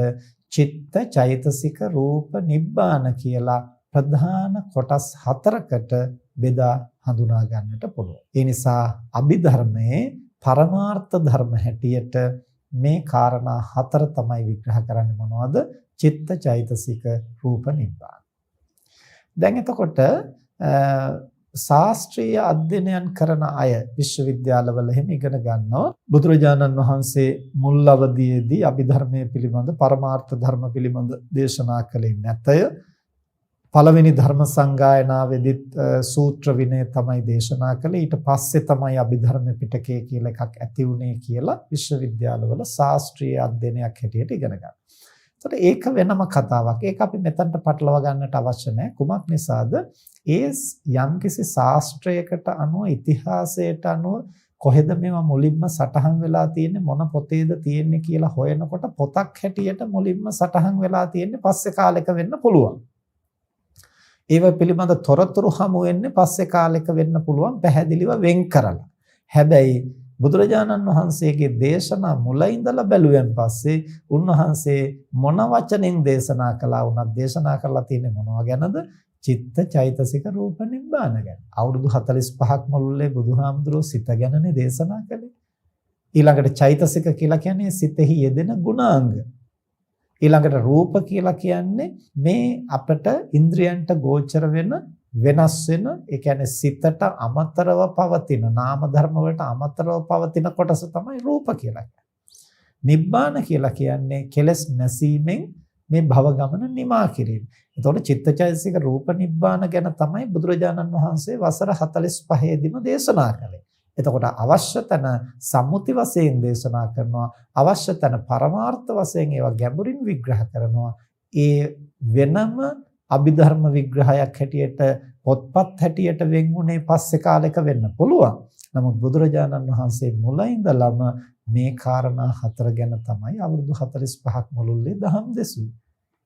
චිත්ත චෛතසික රූප නිබ්බාන කියලා ප්‍රධාන කොටස් 4කට බෙදා හඳුනා ගන්නට පුළුවන්. ඒ නිසා අභිධර්මයේ පරමාර්ථ ධර්ම හැටියට මේ කාරණා 4 තමයි විග්‍රහ කරන්නේ. මොනවද? චිත්ත චෛතසික රූප නිබ්බාන. දැන් එතකොට ශාස්ත්‍රීය අධ්‍යයනයන් කරන අය විශ්වවිද්‍යාලවල එහෙම ඉගෙන ගන්නවා. බුදුරජාණන් වහන්සේ මුල් අවදියේදී අභිධර්මයේ පිළිබඳ පරමාර්ථ ධර්ම පිළිබඳ දේශනා කළේ නැතය. පළවෙනි ධර්ම සංගායනාවේදීත් සූත්‍ර විනය තමයි දේශනා කළේ. ඊට පස්සේ තමයි අභිධර්ම පිටකය කියලා එකක් ඇති වුණේ කියලා විශ්වවිද්‍යාලවල ශාස්ත්‍රීය අධ්‍යයනයක් හැටියට ඉගෙන ගන්නවා. එතකොට ඒක වෙනම කතාවක්. ඒක අපි මෙතනට පටලවා ගන්නට අවශ්‍ය නැහැ. කුමක් නිසාද? ඒ යම්කිසි ශාස්ත්‍රයකට අනුව, ඉතිහාසයට අනුව කොහෙද මේවා මුලින්ම සටහන් වෙලා තියෙන්නේ, මොන පොතේද තියෙන්නේ කියලා හොයනකොට පොතක් හැටියට මුලින්ම සටහන් වෙලා තියෙන්නේ පස්සේ කාලෙක වෙන්න පුළුවන්. ඒව පිළිබඳ තොරතුරු හමු වෙන්නේ පස්සේ කාලෙක වෙන්න පුළුවන්, පැහැදිලිව වෙන් කරලා. හැබැයි බුදුරජාණන් වහන්සේගේ දේශනා මුල ඉඳලා බැලුවෙන් පස්සේ උන්වහන්සේ මොන වචනෙන් දේශනා කළා වුණත් දේශනා කරලා තියෙන්නේ මොනවා ගැනද? චිත්ත චෛතසික රූප නිබ්බාන ගැන. අවුරුදු 45ක් මුළුල්ලේ බුදුහාමුදුරුවෝ සිත ගැනනේ දේශනා කළේ. ඊළඟට චෛතසික කියලා කියන්නේ සිතෙහි යෙදෙන ගුණාංග. ඊළඟට රූප කියලා කියන්නේ මේ අපට ඉන්ද්‍රියන්ට ගෝචර වෙන වෙනස් වෙන, ඒ කියන්නේ සිතට අමතරව පවතින නාම ධර්ම වලට අමතරව පවතින කොටස තමයි රූප කියලා කියන්නේ. නිබ්බාන කියලා කියන්නේ කෙලස් නැසීමෙන් මේ භව ගමන නිමා කිරීම. එතකොට චිත්තචෛතසික රූප නිබ්බාන ගැන තමයි බුදුරජාණන් වහන්සේ වසර 45 දිම දේශනා කළේ. එතකොට අවශ්‍ය තැන සම්මුති වශයෙන් දේශනා කරනවා, අවශ්‍ය තැන පරමාර්ථ වශයෙන් ඒවා ගැඹුරින් විග්‍රහ කරනවා. ඒ වෙනම අභිධර්ම විග්‍රහයක් හැටියට, පොත්පත් හැටියට වෙන්ුනේ පස්සේ කාලෙක වෙන්න පුළුවන්. නමුත් බුදුරජාණන් වහන්සේ මුල ඉඳලම මේ කාරණා 4 ගැන තමයි අවුරුදු 45ක් මුළුල්ලේ දහම් දෙසුවේ.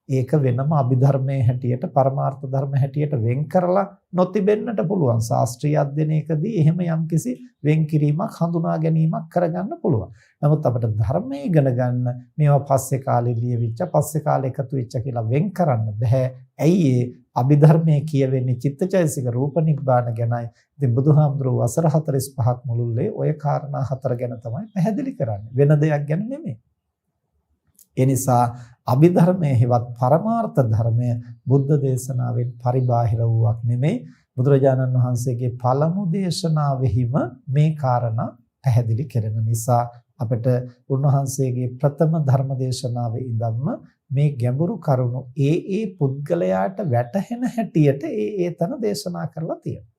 ඒක වෙනම අභිධර්මයේ හැටියට, පරමාර්ථ ධර්ම හැටියට වෙන් කරලා නොතිබෙන්නට පුළුවන්. ශාස්ත්‍රීය අධ්‍යයනයකදී එහෙම යම්කිසි වෙන්කිරීමක්, හඳුනා ගැනීමක් කරගන්න පුළුවන්. නමුත් අපිට ධර්මයේ ඉගෙන ගන්න මේවා පස්සේ කාලේ ලියවිච්ච, පස්සේ කාලේ එකතු වෙච්ච කියලා වෙන් කරන්න බෑ. ඇයි ඒ අභිධර්මයේ කියවෙන්නේ චිත්තචෛතසික රූප නිබ්බාන ගැනයි. ඉතින් බුදුහාමුදුරුවෝ වසර 45ක් මුළුල්ලේ ওই කාරණා 4 ගැන තමයි පැහැදිලි කරන්නේ. වෙන දෙයක් ගැන නෙමෙයි. ඒ නිසා අභිධර්මයේ හෙවත් පරමාර්ථ ධර්මය බුද්ධ දේශනාවෙන් පරිබාහිර වූවක් නෙමෙයි. බුදුරජාණන් වහන්සේගේ පළමු දේශනාවෙහිම මේ කාරණා පැහැදිලි කරන නිසා අපිට උන්වහන්සේගේ ප්‍රථම ධර්ම දේශනාවේ ඉඳන්ම මේ ගැඹුරු කරුණු ඒ පුද්ගලයාට වැටහෙන හැටියට ඒ තන දේශනා කරලා තියෙනවා.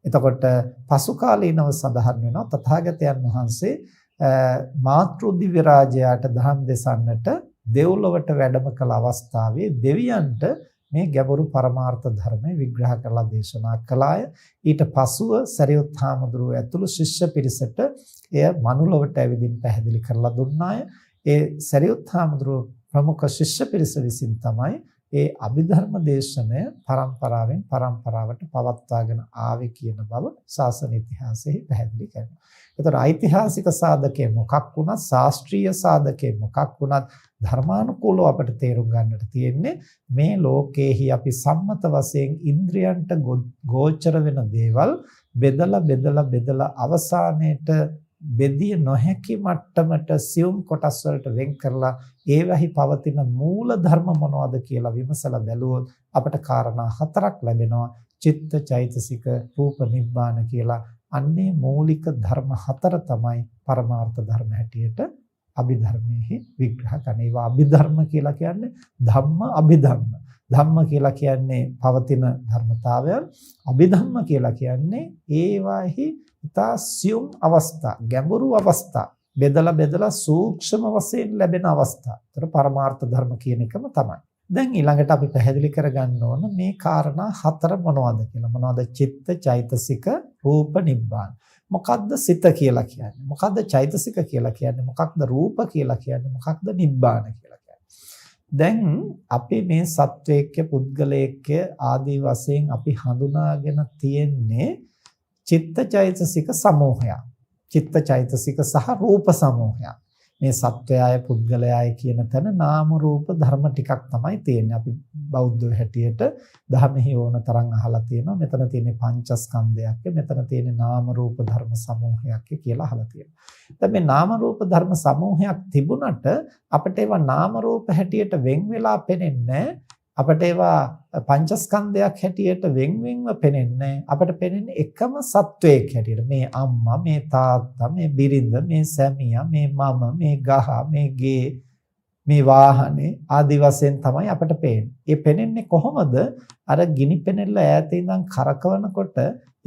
එතකොට පසු කාලීනව සඳහන් වෙනවා තථාගතයන් වහන්සේ මාතෘ දිව්‍ය රාජයාට දහම් දෙසන්නට දෙව්ලොවට වැඩම කළ අවස්ථාවේ දෙවියන්ට මේ ගැඹුරු පරමාර්ථ ධර්මය විග්‍රහ කරලා දේශනා කළාය. ඊට පසුව සරියුත් හාමුදුරුවෝ ඇතුළු ශිෂ්‍ය පිරිසට එය මනුලොවට ඇවිදින් පැහැදිලි කරලා දුන්නාය. ඒ සරියුත් හාමුදුරුවෝ ප්‍රමුඛ ශිෂ්‍ය පිරිස විසින් තමයි ඒ අභිධර්ම දේශනය පරම්පරාවෙන් පරම්පරාවට පවත්වාගෙන ආවේ කියන බව ශාසන ඉතිහාසයේ පැහැදිලි කරනවා. ඒතර ඓතිහාසික සාධකයේ මොකක් වුණත් ශාස්ත්‍රීය සාධකයේ මොකක් වුණත් ධර්මානුකූලව අපිට තේරුම් ගන්නට තියෙන්නේ මේ ලෝකයේහි අපි සම්මත වශයෙන් ඉන්ද්‍රියන්ට ගෝචර වෙන දේවල් බෙදලා අවසානයේට බෙදිය නොහැකි මට්ටමට සියුම් කොටස් වලට වෙන් කරලා ඒවැහි පවතින මූල ධර්ම මොනවද කියලා විමසලා බැලුවොත් අපට කාරණා හතරක් ලැබෙනවා. චිත්ත, චෛතසික, රූප, නිබ්බාන කියලා. අන්නේ මූලික ධර්ම හතර තමයි පරමාර්ථ ධර්ම හැටියට අභිධර්මයේ විග්‍රහ කරන. ඒවා අභිධර්ම කියලා කියන්නේ ධම්ම අභිධර්ම. ධම්ම කියලා කියන්නේ පවතින ධර්මතාවයන්. අභිධම්ම කියලා කියන්නේ ඒවාෙහි ඉතා සියුම් අවස්ථා, ගැඹුරු අවස්ථා, බෙදලා සූක්ෂම වශයෙන් ලැබෙන අවස්ථා. ඒතර පරමාර්ථ ධර්ම කියන එකම තමයි. දැන් ඊළඟට අපි පැහැදිලි කරගන්න ඕන මේ කාරණා හතර මොනවද කියලා. මොනවද? චිත්ත, චෛතසික, රූප, නිබ්බාන. මොකක්ද සිත කියලා කියන්නේ? මොකක්ද චෛතසික කියලා කියන්නේ? මොකක්ද රූප කියලා කියන්නේ? මොකක්ද නිබ්බාන කියලා කියන්නේ? දැන් අපි මේ සත්වේක්‍ය, පුද්ගලේක්‍ය ආදී වශයෙන් අපි හඳුනාගෙන තියෙන්නේ චිත්ත චෛතසික සමූහයක්. චිත්ත චෛතසික සහ රූප සමූහයක්. මේ සත්වයාය පුද්ගලයාය කියන තැන නාම රූප ධර්ම ටිකක් තමයි තියෙන්නේ. අපි බෞද්ධ හැටියට ධර්මෙහි ඕන තරම් අහලා තියෙනවා. මෙතන තියෙන්නේ පංචස්කන්ධයක්, මෙතන තියෙන්නේ නාම රූප ධර්ම සමූහයක් කියලා අහලා තියෙනවා. දැන් මේ නාම රූප ධර්ම සමූහයක් තිබුණට අපිට ඒවා නාම රූප හැටියට වෙන් වෙලා පෙනෙන්නේ අපිට ඒවා පංචස්කන්ධයක් හැටියට වෙන්වෙන්ව පෙනෙන්නේ අපිට පෙනෙන්නේ එකම සත්වයක් හැටියට. මේ අම්මා, මේ තාත්තා, මේ බිරිඳ, මේ සැමියා, මේ මම, මේ ගහ, මේ ගේ, මේ වාහනේ ආදි වශයෙන් තමයි අපිට පේන්නේ. ඒ පෙනෙන්නේ කොහොමද? අර ගිනි පෙනෙල්ල ඈත ඉඳන් කරකවනකොට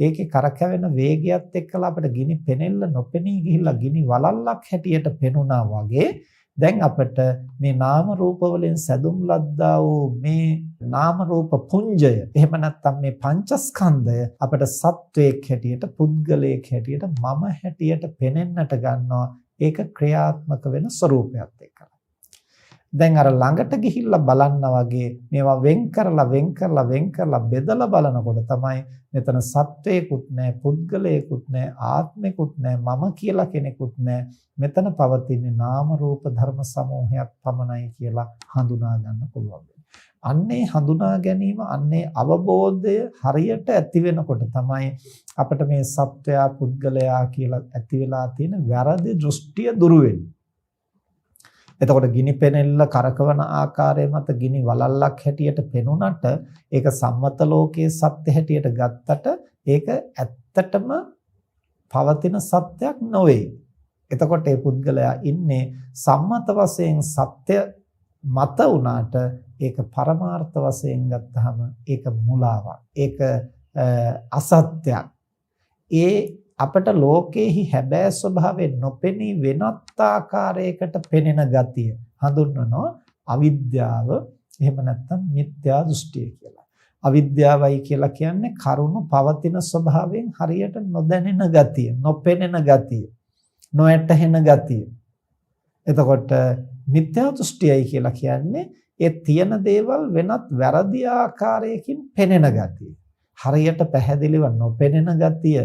ඒකේ කරකැවෙන වේගයත් එක්කලා අපිට ගිනි පෙනෙල්ල නොපෙනී ගිහිල්ලා ගිනි වලල්ලක් හැටියට පෙනුණා වගේ දැන් අපිට මේ නාම රූප වලින් සැදුම් ලද්දා වූ මේ නාම රූප පුඤ්ජය, එහෙම නැත්නම් මේ පංචස්කන්ධය අපිට සත්වයක් හැටියට, පුද්ගලයෙක් හැටියට, මම හැටියට පෙනෙන්නට ගන්නවා. ඒක ක්‍රියාත්මක වෙන ස්වરૂපයත් එක්කලා. දැන් අර ළඟට ගිහිල්ලා බලන්න වගේ මේවා වෙන් කරලා බෙදලා බලනකොට තමයි මෙතන සත්වයකුත් නැහැ, පුද්ගලයෙකුත් නැහැ, ආත්මෙකුත් නැහැ, මම කියලා කෙනෙකුත් නැහැ. මෙතන පවතින්නේ නාම රූප ධර්ම සමූහයක් පමණයි කියලා හඳුනා ගන්න පුළුවන්. අන්නේ හඳුනා ගැනීම, අන්නේ අවබෝධය හරියට ඇති වෙනකොට තමයි අපිට මේ සත්වයා, පුද්ගලයා කියලා ඇති වෙලා තියෙන වැරදි දෘෂ්ටිය දුරු වෙන්නේ. එතකොට ගිනි පෙනෙල්ල කරකවන ආකාරය මත ගිනි වලල්ලක් හැටියට පෙනුනට ඒක සම්මත ලෝකයේ සත්‍ය හැටියට ගත්තට ඒක ඇත්තටම පවතින සත්‍යයක් නොවේ. එතකොට ඒ පුද්ගලයා ඉන්නේ සම්මත වශයෙන් සත්‍ය මත උනාට ඒක පරමාර්ථ වශයෙන් ගත්තහම ඒක මුලාවක්. ඒක අසත්‍යයක්. ඒ අපට ලෝකයේහි හැබෑ ස්වභාවයෙන් නොපෙනී වෙනත් ආකාරයකට පෙනෙන ගතිය හඳුන්වනවා අවිද්‍යාව, එහෙම නැත්නම් මිත්‍යා දෘෂ්ටිය කියලා. අවිද්‍යාවයි කියලා කියන්නේ කරුණු පවතින ස්වභාවයෙන් හරියට නොදැනෙන ගතිය, නොපෙනෙන ගතිය, නොඇටහෙන ගතිය. එතකොට මිත්‍යා දෘෂ්ටියයි කියලා කියන්නේ ඒ තියෙන දේවල් වෙනත් වැරදි ආකාරයකින් පෙනෙන ගතිය. හරියට පැහැදිලිව නොපෙනෙන ගතිය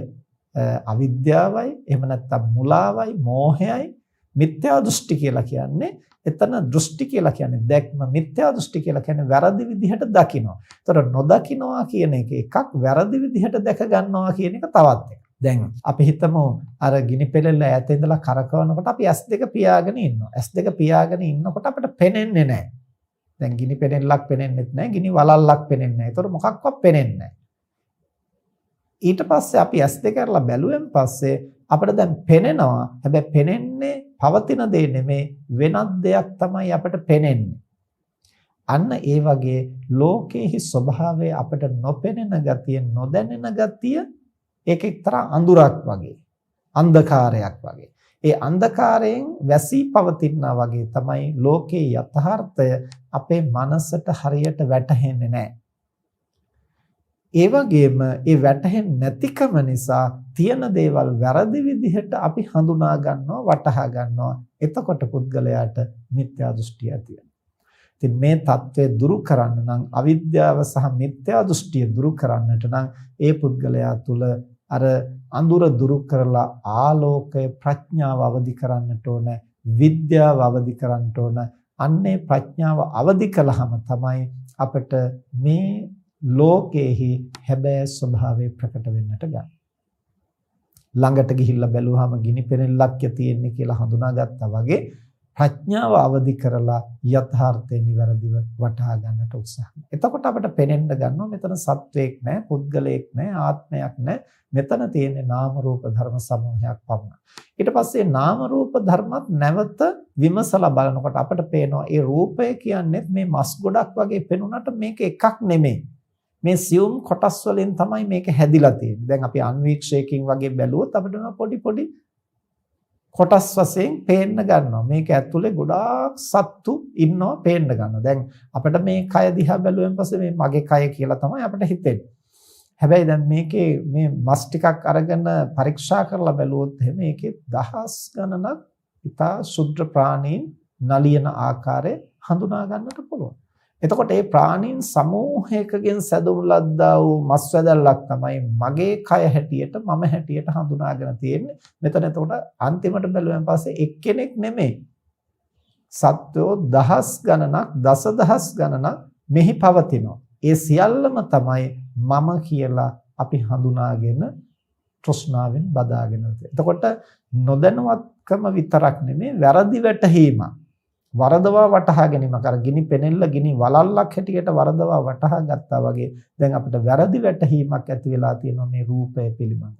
අවිද්‍යාවයි, එහෙම නැත්නම් මුලාවයි, මෝහයයි. මිත්‍යා දෘෂ්ටි කියලා කියන්නේ එතන දෘෂ්ටි කියලා කියන්නේ දැක්ම, මිත්‍යා දෘෂ්ටි කියලා කියන්නේ වැරදි විදිහට දකිනවා. ඒතර නොදකින්නවා කියන එක එකක්, වැරදි විදිහට දැක ගන්නවා කියන එක තවත් එකක්. දැන් අපි හිතමු අර ගිනි පෙළෙල්ල ඈත ඉඳලා කරකවනකොට අපි S2 පියාගෙන ඉන්නවා. S2 පියාගෙන ඉන්නකොට අපිට පේන්නේ නැහැ. දැන් ගිනි පෙළෙල්ලක් පේන්නේත් නැහැ, ගිනි වලල්ලක් පේන්නේ නැහැ. ඒතර මොකක්වත් පේන්නේ නැහැ. ඊට පස්සේ අපි S2 කරලා බැලුවෙන් පස්සේ අපිට දැන් පේනවා. හැබැයි පේන්නේ පවතින දේ නෙමේ, වෙනත් දෙයක් තමයි අපිට පේන්නේ. අන්න ඒ වගේ ලෝකයේහි ස්වභාවය අපිට නොපෙනෙන ගතිය, නොදැනෙන ගතිය ඒක එක්තරා අඳුරක් වගේ, අන්ධකාරයක් වගේ. ඒ අන්ධකාරයෙන් වැසී පවතිනා වගේ තමයි ලෝකයේ යථාර්ථය අපේ මනසට හරියට වැටහෙන්නේ නැහැ. ඒ වගේම ඒ වැටහෙන්නේ නැතිකම නිසා තියෙන දේවල් වැරදි විදිහට අපි හඳුනා ගන්නවා, වටහා ගන්නවා. එතකොට පුද්ගලයාට මිත්‍යා දෘෂ්ටිය ඇති වෙනවා. ඉතින් මේ தત્ත්වය දුරු කරන්න නම් අවිද්‍යාව සහ මිත්‍යා දෘෂ්ටිය දුරු කරන්නට නම් ඒ පුද්ගලයා තුල අර අඳුර දුරු කරලා ආලෝකය ප්‍රඥාව අවදි කරන්නට ඕන, විද්‍යාව අවදි කරන්නට ඕන. අන්නේ ප්‍රඥාව අවදි කළාම තමයි අපිට මේ ලෝකයේහි හැබෑ ස්වභාවය ප්‍රකට වෙන්නට ගන්න. ළඟට ගිහිල්ලා බැලුවාම ගිනි පෙනෙල්ලක් තියෙන්නේ කියලා හඳුනාගත්තා වගේ ප්‍රඥාව අවදි කරලා යථාර්ථය නිවැරදිව වටහා ගන්නට උත්සාහ කරනවා. එතකොට අපිට පෙනෙන්න ගන්නවා මෙතන සත්වයක් නැහැ, පුද්ගලයෙක් නැහැ, ආත්මයක් නැහැ. මෙතන තියෙන්නේ නාම රූප ධර්ම සමූහයක් පමණයි. ඊට පස්සේ නාම රූප ධර්මත් නැවත විමසලා බලනකොට අපිට පේනවා ඒ රූපය කියන්නේ මේ මස් ගොඩක් වගේ පෙනුනට මේක එකක් නෙමෙයි. මේ සියුම් කොටස් වලින් තමයි මේක හැදිලා තියෙන්නේ. දැන් අපි අන්වීක්ෂයකින් වගේ බැලුවොත් අපිට පොඩි පොඩි කොටස් වශයෙන් පේන්න ගන්නවා. මේක ඇතුලේ ගොඩාක් සත්තු ඉන්නවා පේන්න ගන්නවා. දැන් අපිට මේ කය දිහා බැලුවෙන් පස්සේ මේ මගේ කය කියලා තමයි අපිට හිතෙන්නේ. හැබැයි දැන් මේකේ මේ මස් ටිකක් අරගෙන පරීක්ෂා කරලා බැලුවොත් එහෙම මේකේ දහස් ගණනක් ඉතා ශුද්ධ ප්‍රාණීන් නලියන ආකාරය හඳුනා ගන්නට පුළුවන්. එතකොට මේ ප්‍රාණීන් සමූහයකගෙන් සැදුම් ලද්දා වූ මස් වැදල්ලක් තමයි මගේ කය හැටියට මම හැටියට හඳුනාගෙන තියෙන්නේ. මෙතන එතකොට අන්තිමට බැලුවෙන් පස්සේ එක්කෙනෙක් නෙමෙයි. සත්වෝ දහස් ගණනක් දසදහස් ගණනක් මෙහි පවතිනවා. ඒ සියල්ලම තමයි මම කියලා අපි හඳුනාගෙන තෘෂ්ණාවෙන් බදාගෙන තියෙන්නේ. එතකොට නොදැනුවත්කම විතරක් නෙමෙයි වැරදි වැටහීම. වරදවා වටහා ගැනීමක් අර ගිනි පෙනෙල්ල ගිනි වලල්ලක් හැටියට වරදවා වටහා ගත්තා වගේ දැන් අපිට වැරදි වැටහීමක් ඇති වෙලා තියෙනවා මේ රූපය පිළිබඳ.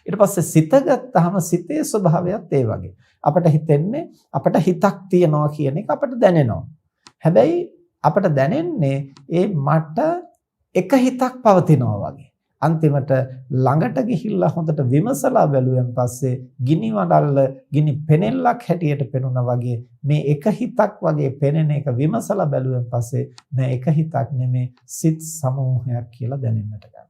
ඊට පස්සේ සිත ගත්තාම සිතේ ස්වභාවයත් ඒ වගේ. අපිට හිතෙන්නේ අපිට හිතක් තියනවා කියන එක අපිට දැනෙනවා. හැබැයි අපිට දැනෙන්නේ මට එක හිතක් පවතිනවා වගේ. අන්තිමට ළඟට ගිහිල්ලා හොඳට විමසලා බැලුවෙන් පස්සේ ගිනි වඩල්ල ගිනි පෙනෙල්ලක් හැටියට පෙනුණා වගේ මේ එක හිතක් වගේ පෙනෙන එක විමසලා බැලුවෙන් පස්සේ නෑ එක හිතක් නෙමේ සිත් සමූහයක් කියලා දැනෙන්නට ගන්නවා.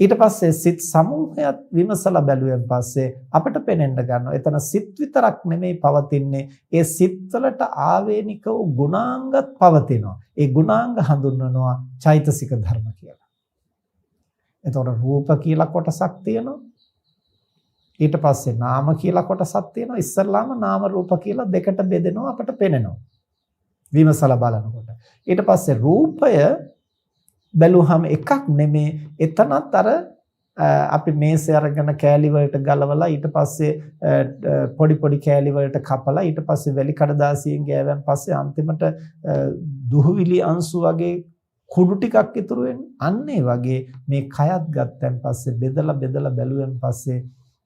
ඊට පස්සේ සිත් සමූහයක් විමසලා බැලුවෙන් පස්සේ අපිට පෙනෙන්න ගන්නවා එතන සිත් විතරක් නෙමේ පවතින්නේ ඒ සිත්වලට ආවේනික වූ ගුණාංගත් පවතිනවා. ඒ ගුණාංග හඳුන්වනවා චෛතසික ධර්ම කියලා. එතකොට රූප කියලා කොටසක් තියෙනවා. ඊට පස්සේ නාම කියලා කොටසක් තියෙනවා. ඉස්සල්ලාම නාම රූප කියලා දෙකට බෙදෙනවා අපට පේනවා. විමසලා බලනකොට. ඊට පස්සේ රූපය බැලුවහම එකක් නෙමේ. එතනත් අර අපි මේසේ අරගෙන කෑලි වලට ගලවලා ඊට පස්සේ පොඩි පොඩි කෑලි වලට කපලා ඊට පස්සේ වැලි කඩදාසියෙන් ගෑවෙන් පස්සේ අන්තිමට දුහවිලි අංශු වගේ කුඩු ටිකක් ඉතුරු වෙන්නේ. අන්න ඒ වගේ මේ කයත් ගත්තන් පස්සේ බෙදලා බැලුවෙන් පස්සේ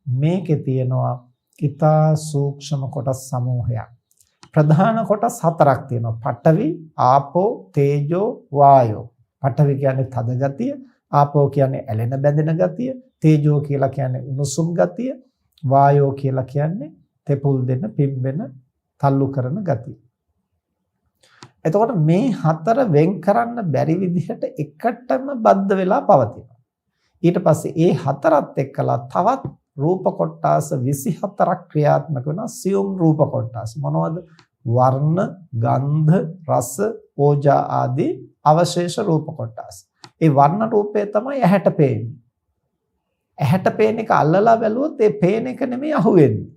මේකේ තියෙනවා ඊතා සූක්ෂම කොටස් සමූහයක්. ප්‍රධාන කොටස් හතරක් තියෙනවා. පඨවි, ආපෝ, තේජෝ, වායෝ. පඨවි කියන්නේ තද ගතිය, ආපෝ කියන්නේ ඇලෙන බැඳෙන ගතිය, තේජෝ කියලා කියන්නේ උණුසුම් ගතිය, වායෝ කියලා කියන්නේ තෙපුල් දෙන, පිම්බෙන, තල්ලු කරන ගතිය. එතකොට මේ හතර වෙන් කරන්න බැරි විදිහට එකටම බද්ධ වෙලා පවතිනවා. ඊට පස්සේ ඒ හතරත් එක්කලා තවත් රූප කොටාස 24ක් ක්‍රියාත්මක වෙන සියුම් රූප කොටාස. මොනවද? වර්ණ, ගන්ධ, රස, ඕජා ආදී අවශේෂ රූප කොටාස. ඒ වර්ණ රූපය තමයි ඇහැට පේන්නේ. ඇහැට පේන එක අල්ලලා බැලුවොත් ඒ පේන එක නෙමෙයි අහුවෙන්නේ.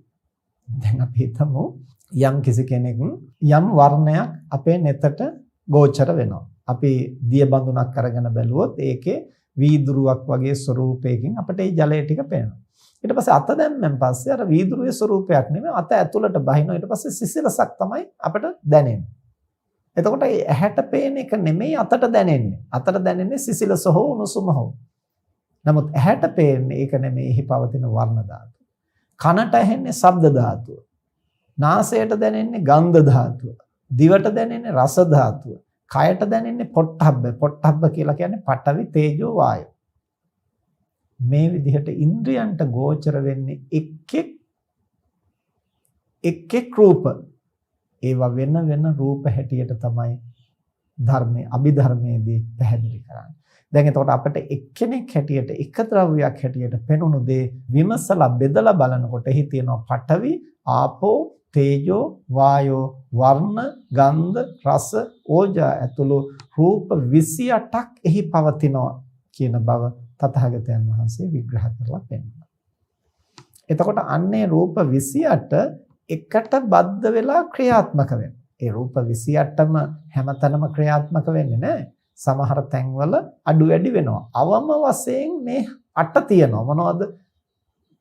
දැන් අපි හිතමු යම් කිසි කෙනෙක් යම් වර්ණයක් අපේ නෙතට ගෝචර වෙනවා. අපි දිය බඳුනක් අරගෙන බැලුවොත් ඒකේ වීදුරුවක් වගේ ස්වරූපයකින් අපිට ඒ ජලය ටික පේනවා. ඊට පස්සේ අත දැම්මෙන් පස්සේ අර වීදුරුවේ ස්වරූපයක් නෙමෙයි අත ඇතුළට බහිනවා. ඊට පස්සේ සිසිලසක් තමයි අපිට දැනෙන්නේ. එතකොට ඒ ඇහැට පේන එක නෙමෙයි අතට දැනෙන්නේ. අතට දැනෙන්නේ සිසිලස හෝ උණුසුම හෝ. නමුත් ඇහැට පේන්නේ ඒක නෙමෙයි එහි පවතින වර්ණ ධාතුව. කනට ඇහෙන්නේ ශබ්ද ධාතුව. නාසයට දැනෙන්නේ ගන්ධ ධාතුව. දිවට දැනෙන්නේ රස ධාතුව. කයට දැනෙන්නේ පොට්ටබ්බ. පොට්ටබ්බ කියලා කියන්නේ පඨවි, තේජෝ, වායෝ. මේ විදිහට ඉන්ද්‍රයන්ට ගෝචර වෙන්නේ එක් රූප. ඒවා වෙන වෙන රූප හැටියට තමයි ධර්මයේ අභිධර්මයේදී පැහැදිලි කරන්නේ. දැන් එතකොට අපිට එක්කෙනෙක් හැටියට එක ද්‍රව්‍යයක් හැටියට පෙනුණු දේ විමසලා බෙදලා බලනකොට එහි තියෙනවා පඨවි, ආපෝ, තේජෝ වායෝ වර්ණ ගන්ධ රස ඕජා ඇතුළු රූප 28ක් එහි පවතිනවා කියන බව තථාගතයන් වහන්සේ විග්‍රහ කරලා පෙන්නනවා. එතකොට අන්නේ රූප 28 එකට බද්ධ වෙලා ක්‍රියාත්මක වෙනවා. ඒ රූප 28ම හැමතැනම ක්‍රියාත්මක වෙන්නේ නැහැ. සමහර තැන්වල අඩු වැඩි වෙනවා. අවම වශයෙන් මේ 8 තියෙනවා. මොනවද?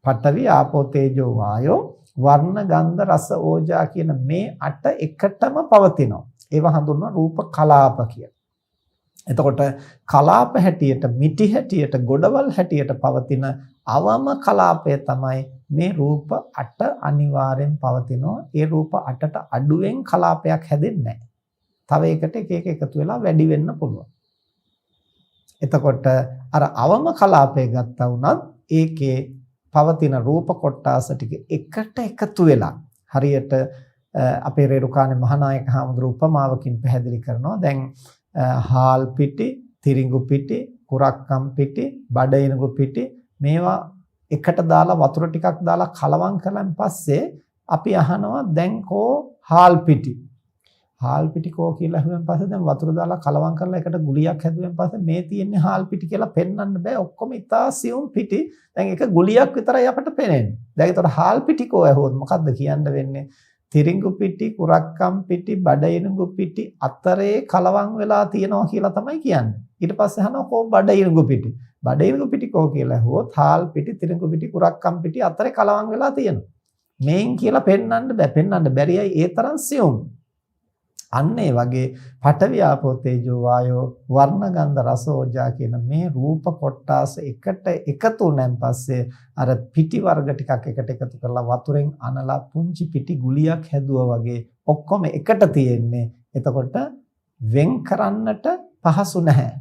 පඨවි ආපෝ තේජෝ වායෝ වර්ණ ගන්ධ රස ඕජා කියන මේ 8 එකටම පවතිනවා. ඒවා හඳුන්වන රූප කලාප කියලා. එතකොට කලාප හැටියට මිටි හැටියට ගොඩවල් හැටියට පවතින අවම කලාපය තමයි මේ රූප 8 අනිවාර්යෙන් පවතිනවා. ඒ රූප 8ට අඩුවෙන් කලාපයක් හැදෙන්නේ නැහැ. තව එකට එක එක එකතු වෙලා වැඩි වෙන්න පුළුවන්. එතකොට අර අවම කලාපය ගත්තා වුණත් ඒකේ පවතින රූප කොටාස ටික එකට එකතු වෙලා හරියට අපේ රේරුකානේ මහානායක හාමුදුරුවෝ උපමාවකින් පැහැදිලි කරනවා. දැන් හාල් පිටි, තිරිඟු පිටි, කුරක්කම් පිටි, බඩ ඉරඟු පිටි මේවා එකට දාලා වතුර ටිකක් දාලා කලවම් කළාන් පස්සේ අපි අහනවා දැන් කෝ හාල් පිටි. හාල් පිටි කෝ කියලා අහුවෙන් පස්සේ දැන් වතුර දාලා කලවම් කරලා එකට ගුලියක් හැදුවෙන් පස්සේ මේ තියෙන්නේ හාල් පිටි කියලා පෙන්වන්න බෑ. ඔක්කොම ඉතා සියුම් පිටි. දැන් එක ගුලියක් විතරයි අපට පේන්නේ. දැන් ඒතකොට හාල් පිටි කෝ ඇහුවොත් මොකද්ද කියන්න වෙන්නේ? තිරිඟු පිටි, කුරක්කම් පිටි, බඩ ඉරඟු පිටි අතරේ කලවම් වෙලා තියෙනවා කියලා තමයි කියන්නේ. ඊට පස්සේ අහනවා කෝ බඩ ඉරඟු පිටි. බඩ ඉරඟු පිටි කෝ කියලා ඇහුවොත් හාල් පිටි, තිරිඟු පිටි, කුරක්කම් පිටි අතරේ කලවම් වෙලා තියෙනවා. මේන් කියලා පෙන්වන්න බෑ. පෙන්වන්න බැරියයි ඒ තරම් සියුම්. අන්න ඒ වගේ පඨවි ආපෝ තේජෝ වායෝ වර්ණ ගන්ධ රස ඕජා කියන මේ රූප කොටාස එකට එකතු වුණාන් පස්සේ අර පිටි වර්ග ටිකක් එකට එකතු කරලා වතුරෙන් අනලා පුංචි පිටි ගුලියක් හැදුවා වගේ ඔක්කොම එකට තියෙන්නේ. එතකොට වෙන් කරන්නට පහසු නැහැ.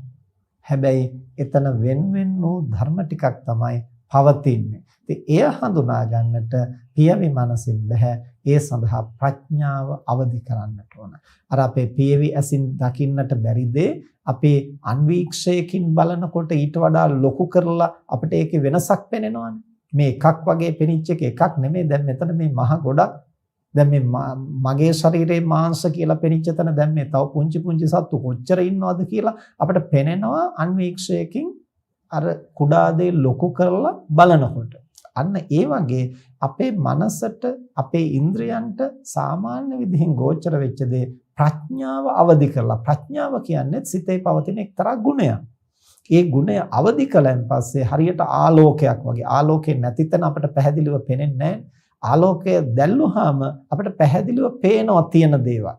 හැබැයි එතන වෙන වූ ධර්ම ටිකක් තමයි පවතින්නේ. ඉතින් එය හඳුනා ගන්නට පියවි මනසින් බෑ. ඒ සඳහා ප්‍රඥාව අවදි කරන්නට ඕන. අර අපේ පියවි ඇසින් දකින්නට බැරි දේ අපේ අන්වීක්ෂයකින් බලනකොට ඊට වඩා ලොකු කරලා අපිට ඒකේ වෙනසක් පේනවනේ. මේ එකක් වගේ පෙනිච්ච එකක් නෙමෙයි. දැන් මෙතන මේ මහ ගොඩක්. දැන් මේ මගේ ශරීරයේ මාංශ කියලා පෙනිච්ච තැන දැන් මේ තව පුංචි පුංචි සත්තු කොච්චර ඉන්නවද කියලා අපිට පේනවා අන්වීක්ෂයකින් අර කුඩා දේ ලොකු කරලා බලනකොට. අන්න ඒ වගේ අපේ මනසට අපේ ඉන්ද්‍රයන්ට සාමාන්‍ය විදිහින් ගෝචර වෙච්ච දේ ප්‍රඥාව අවදි කරලා ප්‍රඥාව කියන්නේ සිතේ පවතින එක්තරා ගුණයක්. ඒ ගුණය අවදි කළාන් පස්සේ හරියට ආලෝකයක් වගේ ආලෝකේ නැති තැන අපිට පැහැදිලිව පේන්නේ නැහැ. ආලෝකය දැල්ලුවාම අපිට පැහැදිලිව පේනවා තියෙන දේවල්.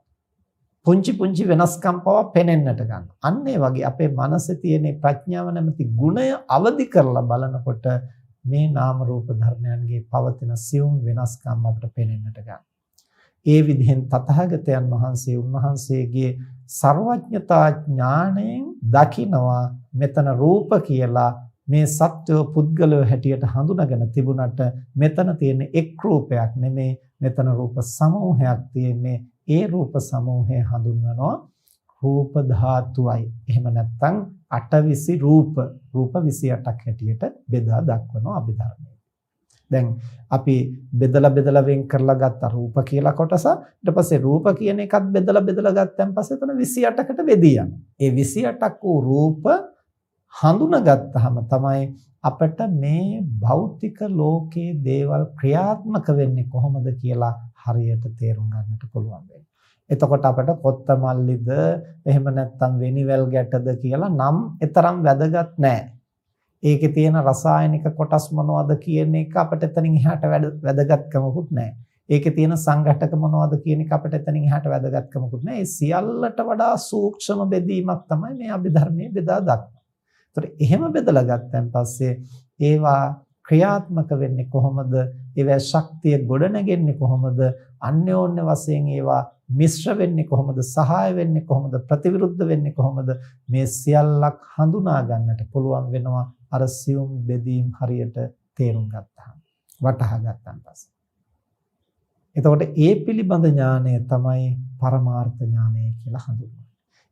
පුංචි පුංචි වෙනස්කම් පවා පේනෙන්නට ගන්න. අන්න ඒ වගේ අපේ මනසේ තියෙන ප්‍රඥාව නැමැති ගුණය අවදි කරලා බලනකොට මේ නාම රූප ධර්මයන්ගේ පවතින සියුම් වෙනස්කම් අපිට පේනෙන්නට ගන්න. ඒ විදිහෙන් තථාගතයන් වහන්සේ උන්වහන්සේගේ සර්වඥතා ඥාණයෙන් දකිනවා මෙතන රූප කියලා මේ සත්ව පුද්ගලව හැටියට හඳුනාගෙන තිබුණට මෙතන තියෙන එක් රූපයක් නෙමේ, මෙතන රූප සමූහයක් තියෙන්නේ. ඒ රූප සමූහය හඳුන්වනවා රූප ධාතුවයි. එහෙම නැත්නම් 8 රූප 28ක් හැටියට බෙදා දක්වනවා අභිධර්මයේ. දැන් අපි බෙදලා වෙන් කරලා ගත්ත රූප කියලා කොටස ඊට පස්සේ රූප කියන එකත් බෙදලා ගත්තන් පස්සේ එතන 28කට බෙදී යනවා. ඒ 28ක් වූ රූප හඳුනාගත්තාම තමයි අපිට මේ භෞතික ලෝකයේ දේවල් ක්‍රියාත්මක වෙන්නේ කොහොමද කියලා හරියට තේරුම් ගන්නට පුළුවන් වෙන්නේ. එතකොට අපිට කොත්තමල්ලිද එහෙම නැත්නම් වෙනිවැල් ගැටද කියලා නම් එතරම් වැදගත් නැහැ. ඒකේ තියෙන රසායනික කොටස් මොනවද කියන එක අපිට එතනින් එහාට වැදගත්කමකුත් නැහැ. ඒකේ තියෙන සංඝටක මොනවද කියන එක අපිට එතනින් එහාට වැදගත්කමකුත් නැහැ. ඒ සියල්ලට වඩා සූක්ෂම බෙදීමක් තමයි මේ අභිධර්මයේ බෙදා දක්වන්නේ. ඒතර එහෙම බෙදලා ගත්තන් පස්සේ ඒවා ක්‍රියාත්මක වෙන්නේ කොහොමද? ඒවා ශක්තිය ගොඩනගෙන්නේ කොහොමද? අන්‍යෝන්‍ය වශයෙන් ඒවා මිශ්‍ර වෙන්නේ කොහොමද? සහාය වෙන්නේ කොහොමද? ප්‍රතිවිරුද්ධ වෙන්නේ කොහොමද? මේ සියල්ලක් හඳුනා ගන්නට පුළුවන් වෙනවා අර සියුම් බෙදීම් හරියට තේරුම් ගත්තාම, වටහා ගත්තන් පස්සේ. එතකොට ඒ පිළිබඳ ඥානය තමයි පරමාර්ථ ඥානය කියලා හඳුන්වන්නේ.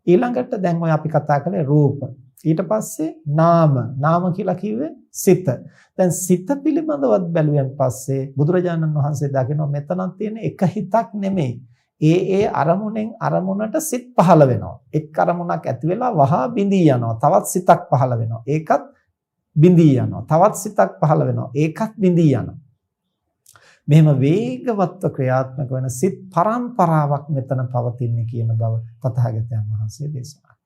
ඊළඟට දැන් ඔය අපි කතා කළේ රූප. ඊට පස්සේ නාම කියලා කිව්වේ සිත. දැන් සිත පිළිබඳවත් බැලුවෙන් පස්සේ බුදුරජාණන් වහන්සේ දකිනවා මෙතනක් තියෙන එක හිතක් නෙමෙයි. ඒ අරමුණෙන් අරමුණට සිත් පහළ වෙනවා. එක් අරමුණක් ඇති වෙලා වහා බිඳී යනවා. තවත් සිතක් පහළ වෙනවා. ඒකත් බිඳී යනවා. තවත් සිතක් පහළ වෙනවා. ඒකත් බිඳී යනවා. මෙහෙම වේගවත්ව ක්‍රියාත්මක වෙන සිත් පරම්පරාවක් මෙතන පවතින්නේ කියන බව තථාගතයන් වහන්සේ දේශනා කළා.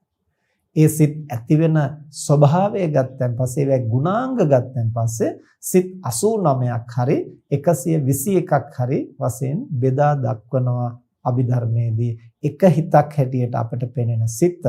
ඒ සිත් ඇති වෙන ස්වභාවය ගත්තන් පස්සේ ඒවැ ගුණාංග ගත්තන් පස්සේ සිත් 89ක් හරි 121ක් හරි වශයෙන් බෙදා දක්වනවා අභිධර්මයේදී. එක හිතක් හැටියට අපට පෙනෙන සිත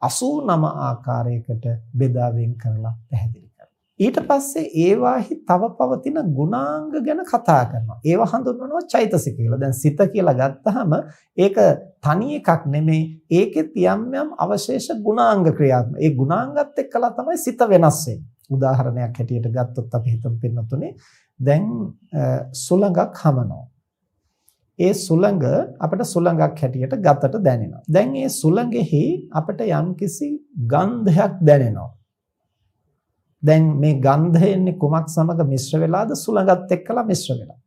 89 ආකාරයකට බෙදා වෙන් කරලා පැහැදිලි කරනවා. ඊට පස්සේ ඒවාහි තව පවතින ගුණාංග ගැන කතා කරනවා. ඒවා හඳුන්වනවා චෛතසික කියලා. දැන් සිත කියලා ගත්තාම ඒක තනි එකක් නෙමෙයි. ඒකෙත් යම් අවශේෂ ගුණාංග ක්‍රියාත්මක. ඒ ගුණාංගත් එක්කලා තමයි සිත වෙනස් වෙන්නේ. උදාහරණයක් හැටියට ගත්තොත් අපි හිතමු පින්නතුනේ දැන් සුළඟක් හමනවා. ඒ සුළඟ අපිට සුළඟක් හැටියට ගතට දැනෙනවා. දැන් ඒ සුළඟෙහි අපිට යම්කිසි ගන්ධයක් දැනෙනවා. දැන් මේ ගන්ධය එන්නේ කුමක් සමග මිශ්‍ර වෙලාද? සුළඟත් එක්කලා මිශ්‍ර වෙලා.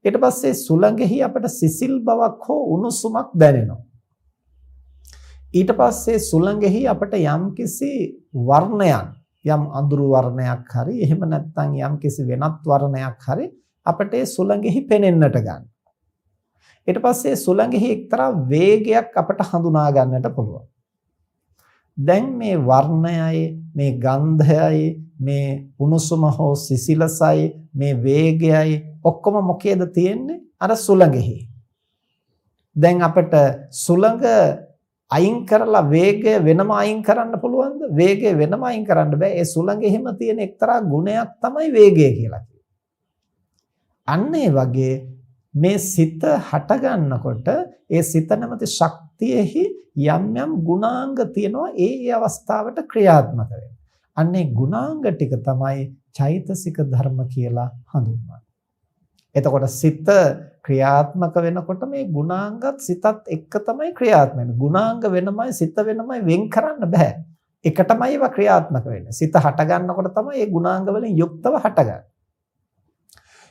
ඊට පස්සේ සුළඟෙහි අපිට සිසිල් බවක් හෝ උණුසුමක් දැනෙනවා. ඊට පස්සේ සුළඟෙහි අපිට යම්කිසි වර්ණයක්, යම් අඳුරු වර්ණයක් හරි එහෙම නැත්නම් යම්කිසි වෙනත් වර්ණයක් හරි අපිට ඒ සුළඟෙහි පෙනෙන්නට ගන්න. ඊට පස්සේ සුළඟෙහි එක්තරා වේගයක් අපට හඳුනා ගන්නට පුළුවන්. දැන් මේ වර්ණයයි මේ ගන්ධයයි මේ උණුසුම හෝ සිසිලසයි මේ වේගයයි ඔක්කොම මොකේද තියෙන්නේ? අර සුළඟෙහි. දැන් අපිට සුළඟ අයින් කරලා වේගය වෙනම අයින් කරන්න පුළුවන්ද? වේගය වෙනම අයින් කරන්න බෑ. ඒ සුළඟෙහිම තියෙන එක්තරා ගුණයක් තමයි වේගය කියලා කියන්නේ. අන්න ඒ වගේ මේ සිත හට ගන්නකොට ඒ සිත නැමැති ශක්තියෙහි යම් ගුණාංග තියෙනවා. ඒ අවස්ථාවට ක්‍රියාත්මක වෙනවා. අන්නේ ගුණාංග ටික තමයි චෛතසික ධර්ම කියලා හඳුන්වන්නේ. එතකොට සිත ක්‍රියාත්මක වෙනකොට මේ ගුණාංගත් සිතත් එක්ක තමයි ක්‍රියාත්මක වෙන්නේ. ගුණාංග වෙනමයි සිත වෙනමයි වෙන් කරන්න බෑ. එකටමයි ඒවා ක්‍රියාත්මක වෙන්නේ. සිත හට ගන්නකොට තමයි මේ ගුණාංග වලින් යුක්තව හටගන්නේ.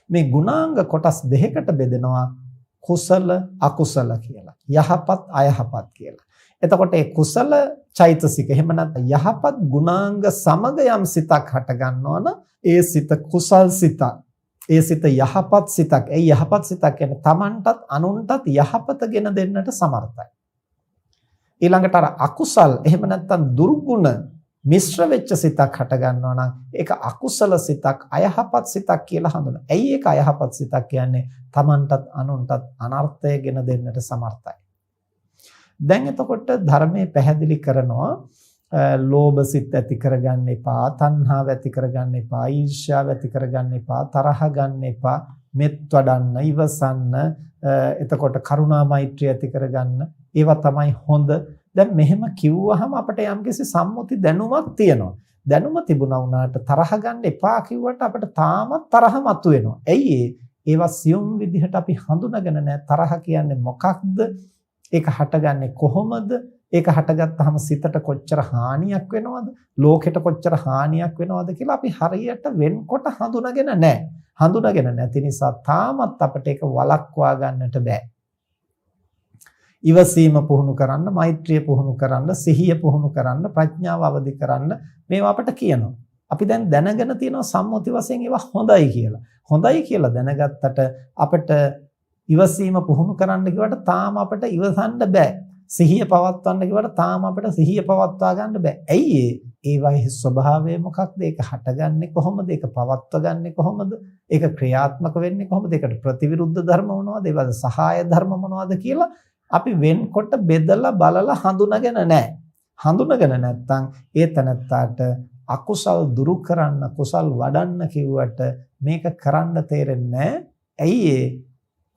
මේ ගුණාංග කොටස් දෙකකට බෙදෙනවා කුසල අකුසල කියලා. යහපත් අයහපත් කියලා. එතකොට මේ කුසල චෛතසික එහෙම නැත්නම් යහපත් ගුණාංග සමග යම් සිතක් හට ගන්නවා නම් ඒ සිත කුසල් සිතක්. ඒ සිත යහපත් සිතක්. ඒ යහපත් සිතක් කියන්නේ Tamanටත් අනුන්ටත් යහපත ගෙන දෙන්නට සමර්ථයි. ඊළඟට අර අකුසල් එහෙම නැත්නම් දුර්ගුණ මිශ්‍ර වෙච්ච සිතක් හට ගන්නවා නම් ඒක අකුසල සිතක් අයහපත් සිතක් කියලා හඳුනනවා. ඇයි ඒක අයහපත් සිතක් කියන්නේ? Tamanටත් අනුන්ටත් අනර්ථය ගෙන දෙන්නට සමර්ථයි. දැන් එතකොට ධර්මයේ පැහැදිලි කරනවා ලෝභ සිත් ඇති කරගන්න එපා, තණ්හාව ඇති කරගන්න එපා, ඊර්ෂ්‍යාව ඇති කරගන්න එපා, තරහ ගන්න එපා, මෙත් වඩන්න, ඉවසන්න, එතකොට කරුණා මෛත්‍රිය ඇති කරගන්න. ඒවා තමයි හොඳ. දැන් මෙහෙම කිව්වහම අපිට යම්කිසි සම්මුති දැනුමක් තියෙනවා. දැනුම තිබුණා වුණාට තරහ ගන්න එපා කිව්වට අපිට තාමත් තරහ මතුවෙනවා. ඇයි ඒවා සියුම් විදිහට අපි හඳුනාගෙන නැහැ. තරහ කියන්නේ මොකක්ද? ඒක හටගන්නේ කොහොමද? ඒක හටගත්තාම සිතට කොච්චර හානියක් වෙනවද? ලෝකෙට කොච්චර හානියක් වෙනවද කියලා අපි හරියට වෙන්කොට හඳුනාගෙන නැහැ. හඳුනාගෙන නැති නිසා තාමත් අපිට ඒක වළක්වා ගන්නට බෑ. ඉවසීම පුහුණු කරන්න, මෛත්‍රිය පුහුණු කරන්න, සිහිය පුහුණු කරන්න, ප්‍රඥාව අවදි කරන්න මේවා අපට කියනවා. අපි දැන් දැනගෙන තියෙනවා සම්මුති වශයෙන් ඒවා හොඳයි කියලා. හොඳයි කියලා දැනගත්තට අපිට ඉවසීම පුහුණු කරන්න කිව්වට තාම අපිට ඉවසන්න බෑ. සිහිය පවත්වන්න කිව්වට තාම අපිට සිහිය පවත්වා ගන්න බෑ. ඇයි ඒවයි ස්වභාවය මොකක්ද? ඒක හටගන්නේ කොහොමද? ඒක පවත්වගන්නේ කොහොමද? ඒක ක්‍රියාත්මක වෙන්නේ කොහොමද? ඒකට ප්‍රතිවිරුද්ධ ධර්ම මොනවද? ඒවද සහාය ධර්ම මොනවද කියලා අපි වෙන්කොට බෙදලා බලලා හඳුනාගෙන නැහැ. හඳුනාගෙන නැත්නම් ඒ තනත්තාට අකුසල් දුරු කරන්න, කුසල් වඩන්න කිව්වට මේක කරන්න තේරෙන්නේ නැහැ. ඇයි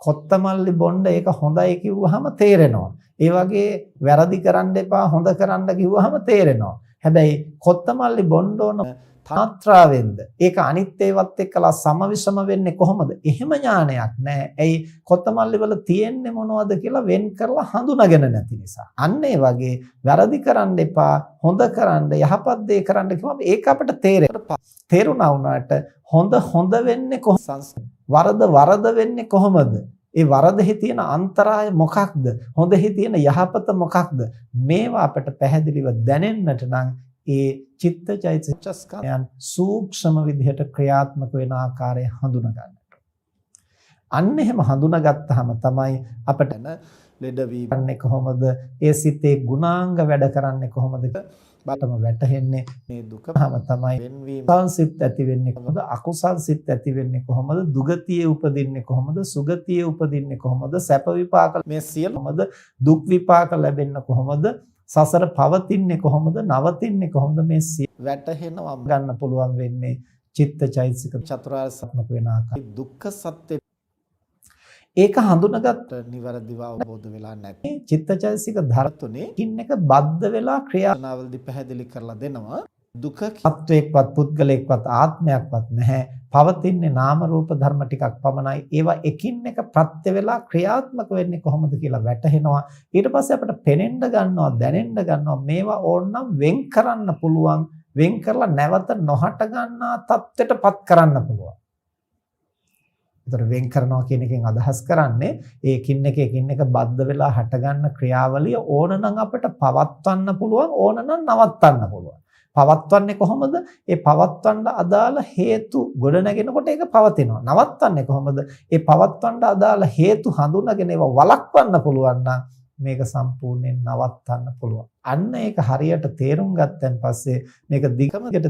කොත්තමල්ලි බොණ්ඩ ඒක හොඳයි කිව්වහම තේරෙනවා. ඒ වගේ වැරදි කරන්න එපා හොඳ කරන්න කිව්වහම තේරෙනවා. හැබැයි කොත්තමල්ලි බොණ්ඩ ඕන තාත්‍රාවෙන්ද ඒක අනිත් ඒවත් එක්කලා සමවිෂම වෙන්නේ කොහොමද? එහෙම ඥානයක් නැහැ. ඇයි කොත්තමල්ලි වල තියෙන්නේ මොනවද කියලා වෙන් කරලා හඳුනාගෙන නැති නිසා. අන්න ඒ වගේ වැරදි කරන්න එපා, හොඳ කරන්න, යහපත් දේ කරන්න කිව්වම ඒක අපිට තේරුණා වුණාට හොඳ වෙන්නේ කොහොමද? වරද වෙන්නේ කොහොමද? ඒ වරදෙහි තියෙන අන්තරාය මොකක්ද? හොඳෙහි තියෙන යහපත මොකක්ද? මේවා අපිට පැහැදිලිව දැනෙන්නට නම් ඒ චිත්තචෛතසිකයන් සූක්ෂම විදිහට ක්‍රියාත්මක වෙන ආකාරය හඳුනා ගන්නට. අන්න එහෙම හඳුනාගත්තාම තමයි අපිට ලෙඩවීමන්නේ කොහොමද? ඒ සිතේ ගුණාංග වැඩ කරන්නේ කොහොමද? බටම වැටහෙන්නේ මේ දුකම තමයි වෙන්වීම. සංසිත ඇති වෙන්නේ කොහොමද? අකුසල් සිත් ඇති වෙන්නේ කොහොමද? දුගතියේ උපදින්නේ කොහොමද? සුගතියේ උපදින්නේ කොහොමද? සැප විපාක මේ සියලුමද දුක් විපාක ලැබෙන්නේ කොහොමද? සසර පවතින්නේ කොහොමද? නවතින්නේ කොහොමද? මේ වැටහෙනවා ගන්න පුළුවන් වෙන්නේ චිත්තචෛතසික චතුරාර්ය සත්‍යක වෙන ආකාරය. දුක්ඛ සත්‍ය ඒක හඳුනාගත් නිවැරදිව අවබෝධ වෙලා නැති චිත්තචෛතසික ධර්තුනේ කින් එක බද්ධ වෙලා ක්‍රියාවලදී පැහැදිලි කරලා දෙනවා. දුක සත්වයක්වත් පුද්ගලයෙක්වත් ආත්මයක්වත් නැහැ. පවතින්නේ නාම රූප ධර්ම ටිකක් පමණයි. ඒවා එකින් එක ප්‍රත්‍ය වෙලා ක්‍රියාත්මක වෙන්නේ කොහොමද කියලා වැටහෙනවා. ඊට පස්සේ අපිට පෙනෙන්න ගන්නවා, දැනෙන්න ගන්නවා. මේවා ඕනනම් වෙන් කරන්න පුළුවන්. වෙන් කරලා නැවත නොහට ගන්නා තත්ත්වයටපත් කරන්න පුළුවන්. ඒතර වෙන් කරනවා කියන එකෙන් අදහස් කරන්නේ ඒකින් එක බද්ධ වෙලා හටගන්න ක්‍රියාවලිය ඕනනම් අපිට පවත්වන්න පුළුවන්, ඕනනම් නවත්තන්න පුළුවන්. පවත්වන්නේ කොහොමද? ඒ පවත්වන්න අදාළ හේතු ගොඩ නැගෙනකොට ඒක පවතිනවා. නවත්තන්නේ කොහොමද? ඒ පවත්වන්න අදාළ හේතු හඳුනාගෙන ඒවා වළක්වන්න පුළුවන් නම් මේක සම්පූර්ණයෙන් නවත්තන්න පුළුවන්. අන්න ඒක හරියට තේරුම් ගත්තන් පස්සේ මේක දිගමකට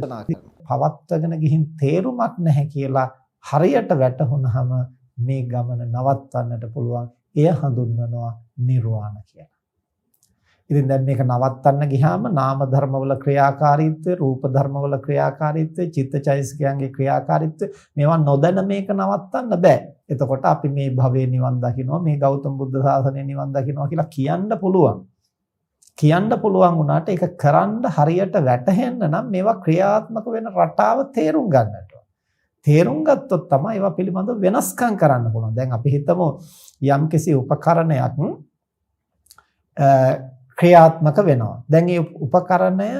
පවත්වගෙන ගිහින් තේරුමක් නැහැ කියලා හරියට වැටහුනහම මේ ගමන නවත්තන්නට පුළුවන්. එය හඳුන්වනවා නිර්වාණ කියලා. ඉතින් දැන් මේක නවත්තන්න ගියාම නාම ධර්මවල ක්‍රියාකාරීත්වය, රූප ධර්මවල ක්‍රියාකාරීත්වය, චිත්තචෛතසිකයන්ගේ ක්‍රියාකාරීත්වය මේවා නොදැන මේක නවත්තන්න බෑ. එතකොට අපි මේ භවයේ නිවන් දකින්නවා, මේ ගෞතම බුද්ධ ශාසනයේ නිවන් දකින්නවා කියලා කියන්න පුළුවන්. කියන්න පුළුවන් වුණාට ඒක කරන්න හරියට වැටහෙන්න නම් මේවා ක්‍රියාත්මක වෙන රටාව තේරුම් ගන්නට. තේරුම් ගත්තොත් තමයි ඒවා පිළිබඳව වෙනස්කම් කරන්න පුළුවන්. දැන් අපි හිතමු යම්කිසි උපකරණයක් ක්‍රියාත්මක වෙනවා. දැන් මේ උපකරණය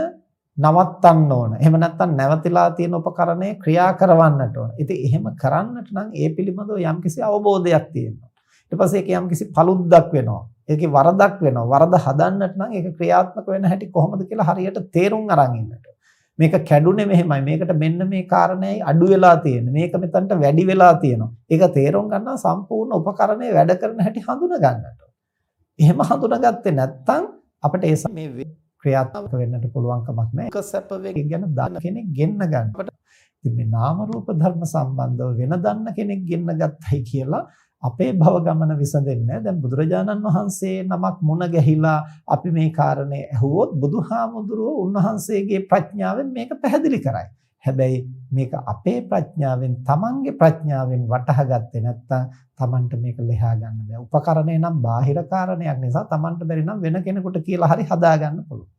නවත්තන්න ඕන. එහෙම නැත්නම් නැවතිලා තියෙන උපකරණය ක්‍රියා කරවන්නට ඕන. ඉතින් එහෙම කරන්නට නම් ඒ පිළිබඳව යම්කිසි අවබෝධයක් තියෙනවා. ඊට පස්සේ ඒක යම්කිසි පළුද්දක් වෙනවා. ඒකේ වරදක් වෙනවා. වරද හදන්නට නම් ඒක ක්‍රියාත්මක වෙන හැටි කොහොමද කියලා හරියට තේරුම් අරන් ඉන්නට. මේක කැඩුනේ මෙහෙමයි. මේකට මෙන්න මේ කාරණේයි අඩු වෙලා තියෙන්නේ. මේක මෙතනට වැඩි වෙලා තියෙනවා. ඒක තේරුම් ගන්නවා සම්පූර්ණ උපකරණය වැඩ කරන හැටි හඳුනා ගන්නට. එහෙම හඳුනාගත්තේ නැත්නම් අපිට ඒ මේ ක්‍රියාත්මක වෙන්නට පුළුවන් කමක් නැහැ. ඒක සැප වේග ගැන දන්න කෙනෙක් ගෙන්න ගන්න. ඉතින් මේ නාම රූප ධර්ම සම්බන්ධව වෙන දන්න කෙනෙක් ගෙන්න ගත්තයි කියලා අපේ භව ගමන විසඳෙන්නේ නැහැ. දැන් බුදුරජාණන් වහන්සේ නමක් මුණ ගැහිලා අපි මේ කාරණේ ඇහුවොත් බුදුහාමුදුරුවෝ උන්වහන්සේගේ ප්‍රඥාවෙන් මේක පැහැදිලි කරයි. හැබැයි මේක අපේ ප්‍රඥාවෙන්, තමන්ගේ ප්‍රඥාවෙන් වටහා ගත්තේ නැත්නම් තමන්ට මේක ලෙහා ගන්න බෑ. උපකරණය නම් බාහිර කාරණයක් නිසා තමන්ට බැරි නම් වෙන කෙනෙකුට කියලා හරි හදා ගන්න පුළුවන්.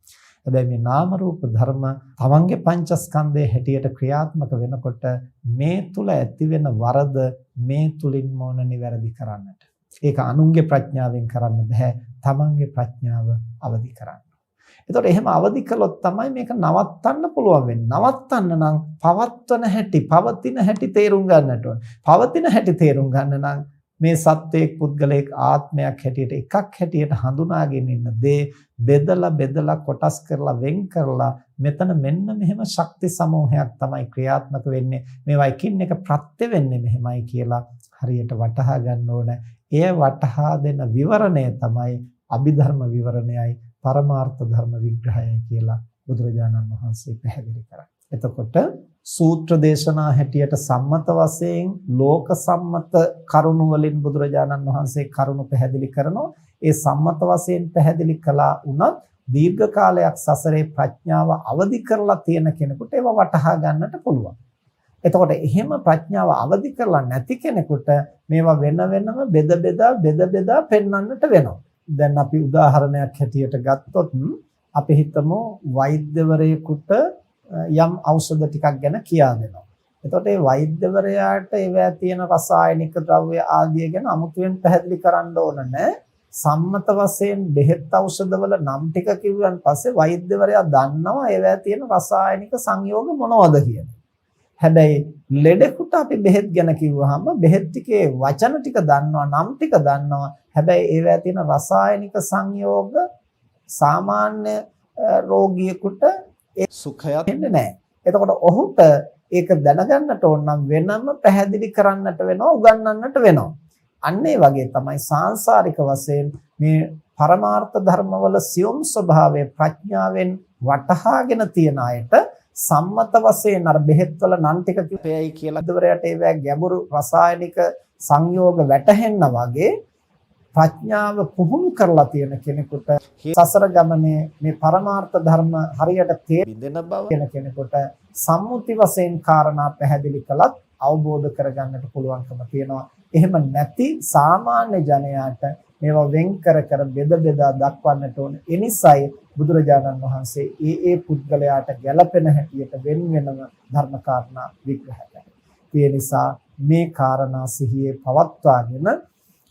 හැබැයි මේ නාම රූප ධර්ම තමන්ගේ පංචස්කන්ධයේ හැටියට ක්‍රියාත්මක වෙනකොට මේ තුල ඇති වෙන වරද මේ තුලින් මොන නිවැරදි කරන්නට. ඒක අනුන්ගේ ප්‍රඥාවෙන් කරන්න බෑ. තමන්ගේ ප්‍රඥාව අවදි කරන්න. එතකොට එහෙම අවදි කළොත් තමයි මේක නවත්තන්න පුළුවන් වෙන්නේ. නවත්තන්න නම් පවත්වන හැටි, පවතින හැටි තේරුම් ගන්නට ඕන. පවතින හැටි තේරුම් ගන්න නම් මේ සත්වයක්, පුද්ගලයෙක්, ආත්මයක් හැටියට එකක් හැටියට හඳුනාගෙන ඉන්න දේ බෙදලා කොටස් කරලා වෙන් කරලා මෙතන මෙන්න මෙහෙම ශක්ති සමූහයක් තමයි ක්‍රියාත්මක වෙන්නේ. මේවා එකින් එක ප්‍රත්‍ය වෙන්නේ මෙහෙමයි කියලා හරියට වටහා ගන්න ඕන. එය වටහා දෙන විවරණය තමයි අභිධර්ම විවරණයයි පරමාර්ථ ධර්ම විග්‍රහයයි කියලා බුදුරජාණන් වහන්සේ පැහැදිලි කරා. එතකොට සූත්‍ර දේශනා හැටියට සම්මත වශයෙන් ලෝක සම්මත කරුණු වලින් බුදුරජාණන් වහන්සේ කරුණු පැහැදිලි කරනවා. ඒ සම්මත වශයෙන් පැහැදිලි කළා වුණත් දීර්ඝ කාලයක් සසරේ ප්‍රඥාව අවදි කරලා තියෙන කෙනෙකුට ඒව වටහා ගන්නට පුළුවන්. එතකොට එහෙම ප්‍රඥාව අවදි කරලා නැති කෙනෙකුට මේවා වෙන වෙනම බෙදා පෙන්වන්නට වෙනවා. දැන් අපි උදාහරණයක් හැටියට ගත්තොත් අපි හිතමු වෛද්‍යවරයෙකුට යම් ඖෂධ ටිකක් ගැන කියා දෙනවා. එතකොට මේ වෛද්‍යවරයාට ඒවැ තියෙන රසායනික ද්‍රව්‍ය ආදිය ගැන අමුතුවෙන් පැහැදිලි කරන්න ඕන නැහැ. සම්මත වශයෙන් බෙහෙත් ඖෂධවල නම් ටික කිව්වන් පස්සේ වෛද්‍යවරයා දන්නවා ඒවැ තියෙන රසායනික සංයෝග මොනවද කියලා. හැබැයි ලෙඩෙකුට අපි බෙහෙත් ගැන කිව්වහම බෙහෙත් ටිකේ වචන ටික දන්නවා නම් ටික දන්නවා. හැබැයි ඒවැ තියෙන රසායනික සංයෝග සාමාන්‍ය රෝගියෙකුට ඒ සුඛයක් වෙන්නේ නැහැ. එතකොට ඔහුට ඒක දැනගන්නට ඕන නම් වෙනම පැහැදිලි කරන්නට වෙනවා, උගන්වන්නට වෙනවා. අන්න ඒ වගේ තමයි සාංශාරික වශයෙන් මේ පරමාර්ථ ධර්මවල සියුම් ස්වභාවය ප්‍රඥාවෙන් වටහාගෙන තියන අයට සම්මත වශයෙන් අර බෙහෙත්වල නම් ටික කිව්වයි කියලා දවරයට ඒවැ ගැඹුරු රසායනික සංයෝග වැටහෙන්න වගේ ප්‍රඥාව පුහුණු කරලා තියෙන කෙනෙකුට සසර ගමනේ මේ පරමාර්ථ ධර්ම හරියට තේරෙන බව කියන කෙනෙකුට සම්මුති වශයෙන් කාරණා පැහැදිලි කළත් අවබෝධ කරගන්නට පුළුවන්කම තියෙනවා. එහෙම නැති සාමාන්‍ය ජනයාට මේවා වෙන් කර කර බෙදා දක්වන්නට ඕන. ඒ නිසායි බුදුරජාණන් වහන්සේ ඒ පුද්ගලයාට ගැළපෙන හැටියට වෙන වෙනම ධර්ම කාරණා විග්‍රහ කළා. ඒ නිසා මේ කාරණා සිහියේ පවත්වාගෙන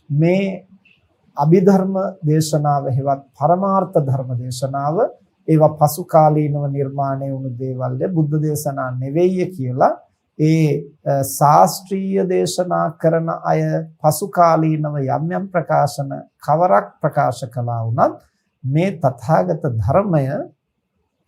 මේ අභිධර්ම දේශනාව හෙවත් පරමාර්ථ ධර්ම දේශනාව ඒවා පසු කාලීනව නිර්මාණය වුණු දේවල් බුද්ධ දේශනා නෙවෙයි කියලා ඒ ශාස්ත්‍රීය දේශනා කරන අය පසු කාලීනව යම් ප්‍රකාශන කවරක් ප්‍රකාශ කළා වුණත් මේ තථාගත ධර්මය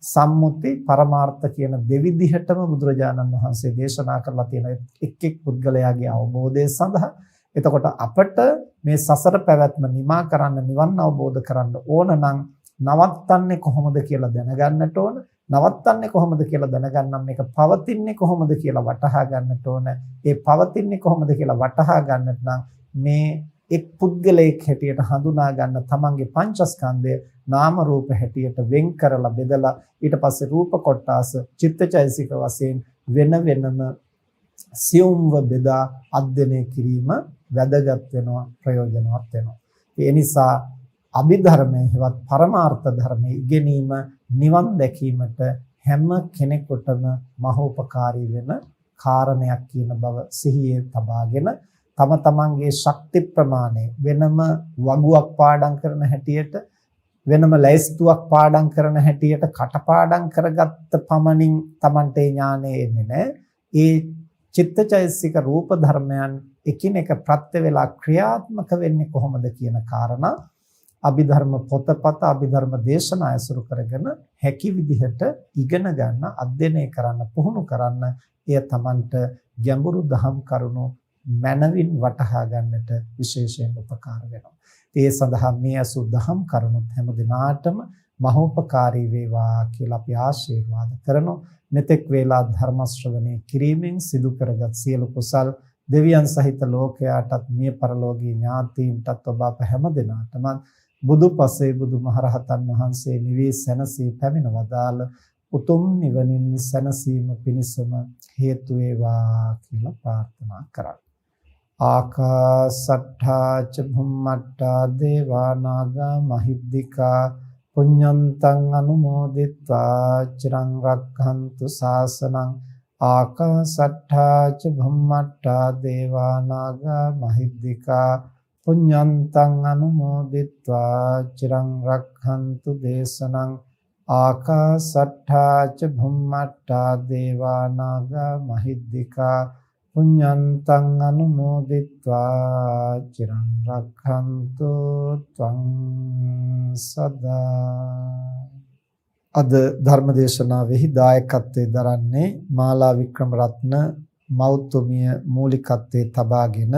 සම්මුති පරමාර්ථ කියන දෙවිධයටම බුදුරජාණන් වහන්සේ දේශනා කරලා තියෙන එක් පුද්ගලයාගේ අවබෝධය සඳහා. එතකොට අපට මේ සසර පැවැත්ම නිමා කරන්න, නිවන් අවබෝධ කරන්න ඕන නම් නවත්තන්නේ කොහොමද කියලා දැනගන්නට ඕන. නවත්තන්නේ කොහොමද කියලා දැනගන්නම් මේක පවතින්නේ කොහොමද කියලා වටහා ගන්නට ඕන. ඒ පවතින්නේ කොහොමද කියලා වටහා ගන්නට නම් මේ එක් පුද්ගලයෙක් හැටියට හඳුනා ගන්න තමන්ගේ පංචස්කන්ධය නාම රූප හැටියට වෙන් කරලා බෙදලා ඊට පස්සේ රූප කොටාස චිත්තචෛසික වශයෙන් වෙන වෙනම සියුම්ව බෙදා අධ්‍යයනය කිරීම වැදගත් වෙනවා, ප්‍රයෝජනවත් වෙනවා. ඒ නිසා අභිධර්මයේ හෙවත් පරමාර්ථ ධර්මයේ ඉගෙනීම නිවන් දැකීමට හැම කෙනෙකුටම මහෝපකාරී වෙන කාරණයක් කියන බව සිහියේ තබාගෙන තම තමන්ගේ ශක්ති ප්‍රමාණය වෙනම වගුවක් පාඩම් කරන හැටියට වෙනම ලැයිස්තුවක් පාඩම් කරන හැටියට කටපාඩම් කරගත්ත පමණින් තමන්ට ඥානය එන්නේ නැහැ. ඒ චිත්තචෛසික රූප ධර්මයන් එකිනෙක ප්‍රත්‍ය වේලා ක්‍රියාත්මක වෙන්නේ කොහොමද කියන කාරණා අභිධර්ම පොතපත අභිධර්ම දේශනා ඇසුරු කරගෙන හැකි විදිහට ඉගෙන ගන්න, අධ්‍යයනය කරන්න, පුහුණු කරන්න එය තමන්ට ගැඹුරු දහම් කරුණු මනවින් වටහා ගන්නට විශේෂයෙන් උපකාර වෙනවා. ඒ සඳහා මේ අසු දහම් කරුණුත් හැම දිනාටම මහෝපකාරී වේවා කියලා අපි ආශිර්වාද කරනවා. මෙතෙක් වේලා ධර්ම ශ්‍රවණය කිරීමෙන් සිදු කරගත් සියලු කුසල් දෙවියන් සහිත ලෝකයාටත් මිය පරලෝකීය ඥාතීන්ටත් ඔබ අප හැම දිනාටම බුදු පසේ බුදු මහරහතන් වහන්සේ නිවී සැනසී පැමිණ වදාළ උතුම් නිවනින් සැනසීම පිණිසම හේතු වේවා කියලා ප්‍රාර්ථනා කරා. ආකාසට්ඨා ච භුම්මට්ඨා දේවා නාග මහිද්దికා පුඤ්ඤන්තං අනුමෝදිත්වා චිරං රක්ඛන්තු ශාසනං. ආකාසට්ඨා ච භුම්මට්ඨා දේවා නාග මහිද්దికා පුඤ්ඤන්තං අනුමෝදිත්වා චිරං රක්ඛන්තු දේශනං. ආකාසට්ඨා ච භුම්මට්ඨා දේවා නාග මහිද්దికා පුඤ්ඤන්තං අනුමෝදිත්වා චිරං රක්ඛන්තු ත්වං සදා. අද ධර්මදේශනාවෙහි දායකත්වයෙන් දරන්නේ මාලා වික්‍රමරත්න මෞතුමිය මූලිකත්වයේ තබාගෙන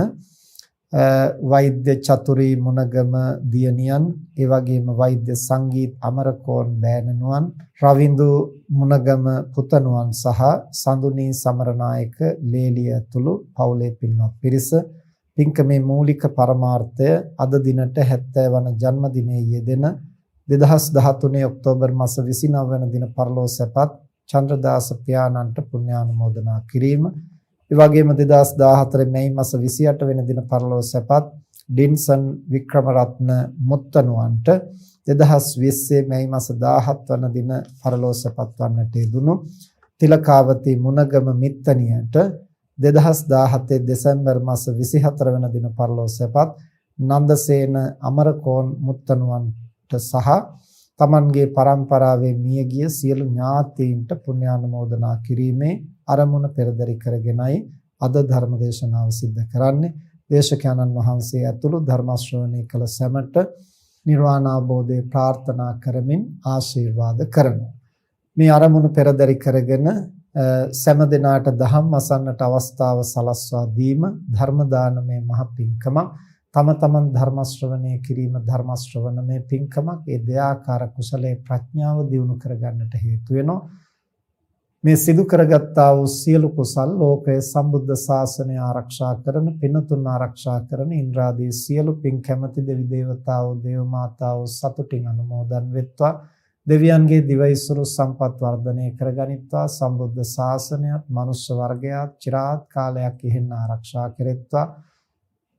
වෛද්‍ය චතුරී මුණගම දියණියන්, ඒ වගේම වෛද්‍ය සංගීත් අමරකෝන් බෑණනුවන්, රවින්දු මුණගම පුතණුවන් සහ සඳුනී සමරනායක ලේලිය ඇතුළු පවුලේ පින්වත් පිරිස පින්කමේ මූලික පරමාර්ථය අද දිනට 70 වන ජන්මදිනයේ යෙදෙන 2013 ඔක්තෝබර් මාස 29 වන දින පරලෝ සැපත් චන්ද්‍රදාස පියාණන්ට පුණ්‍යානුමෝදනා කිරීම. ඒ වගේම 2014 මැයි මාස 28 වෙනි දින පරලෝ සැපත් ඩින්සන් වික්‍රමරත්න මුත්තණුවන්ට 2020 මැයි මාස 17 වන දින පරලෝ සැපත් වන්නට යෙදුණු තිලකාවති මුණගම මිත්තනියට 2017 දෙසැම්බර් මාස 24 වෙනි දින පරලෝසපත් නන්දසේන අමරකෝන් මුත්තණුවන්ට සහ තමන්ගේ පරම්පරාවේ මියගිය සියලු ඥාතීන්ට පුණ්‍යානුමෝදනා කිරීමේ අරමුණ පෙරදරි කරගෙනයි අද ධර්ම දේශනාව සිද්ධ කරන්නේ. දේශකයන්න් වහන්සේ ඇතුළු ධර්ම ශ්‍රවණය කළ සැමට නිර්වාණ අවබෝධය ප්‍රාර්ථනා කරමින් ආශිර්වාද කරමු. මේ අරමුණු පෙරදරි කරගෙන සෑම දිනාට දහම් අසන්නට අවස්ථාව සලස්වා දීම ධර්ම දානමය මහ පිංකමක්. තම තමන් ධර්ම ශ්‍රවණය කිරීම ධර්ම ශ්‍රවණමය පිංකමක්. ඒ දෙආකාර කුසලයේ ප්‍රඥාව දියුණු කරගන්නට හේතු වෙනවා. මේ සිදු කරගත්තා වූ සියලු කුසල් ලෝකයේ සම්බුද්ධ ශාසනය ආරක්ෂා කරන පින්තුන් ආරක්ෂා කරන ඉන්ද්‍රාදී සියලු පින් කැමැති දෙවි දේවතාවෝ දේව මාතාවෝ සතුටින් අනුමෝදන් වෙත්වා. දෙවියන්ගේ දිවයිසුරු සම්පත් වර්ධනය කරගනිත්වා. සම්බුද්ධ ශාසනයත් මනුෂ්‍ය වර්ගයාත් চিරාත් කාලයක් ඉහෙන් ආරක්ෂා කෙරෙත්වා.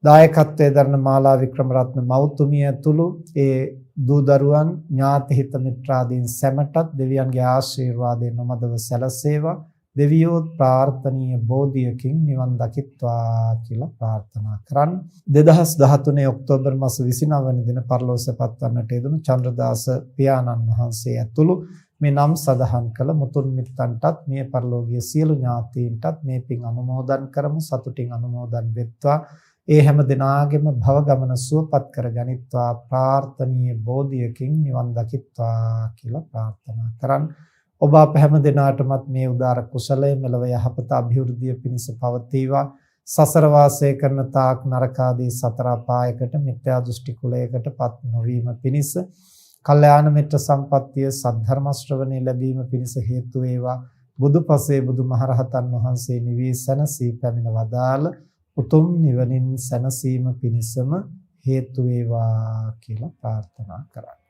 දායකත්වයේ දරන මාලා වික්‍රමරත්න මෞතුමිය ඇතුළු ඒ දූ දරුවන් ඥාති හිත මිත්‍රාදීන් සැමටත් දෙවියන්ගේ ආශිර්වාදයෙන් නොමදව සැලසේවා. දෙවියෝ ප්‍රාර්ථනීය බෝධියකින් නිවන් දකිත්වා කියලා ප්‍රාර්ථනා කරන් 2013 ඔක්තෝබර් මාස 29 වෙනි දින පරලෝසපත් වන්නට යෙදුණු චන්ද්‍රදාස පියාණන් වහන්සේ ඇතුළු මේ නම් සදහන් කළ මුතුන් මිත්තන්ටත් මේ පරලෝකීය සියලු ඥාතීන්ටත් මේ පින් අනුමෝදන් කරමු. සතුටින් අනුමෝදන් වෙත්වා. ඒ හැම දිනාගෙම භව ගමන සුවපත් කරගනිත්වා. ප්‍රාර්ථනීය බෝධියකින් නිවන් දකිත්වා කියලා ප්‍රාර්ථනා කරන් ඔබ අප හැම දිනාටමත් මේ උදාර කුසලය මෙලව යහපත අභිවෘද්ධිය පිණිස පවතිවා. සසර වාසය කරන තාක් නරකාදී සතර අපායකට මිත්‍යා දෘෂ්ටි කුලයකටපත් නොවීම පිණිස කල්යාණ මිත්‍ර සම්පත්තිය සද්ධර්ම ශ්‍රවණේ ලැබීම පිණිස හේතු වේවා. බුදුපසේ බුදුමහරහතන් වහන්සේ නිවී සැනසී පැමිණ වදාළ උතුම් නිවනින් සැනසීම පිණිසම හේතු වේවා කියලා ප්‍රාර්ථනා කරා.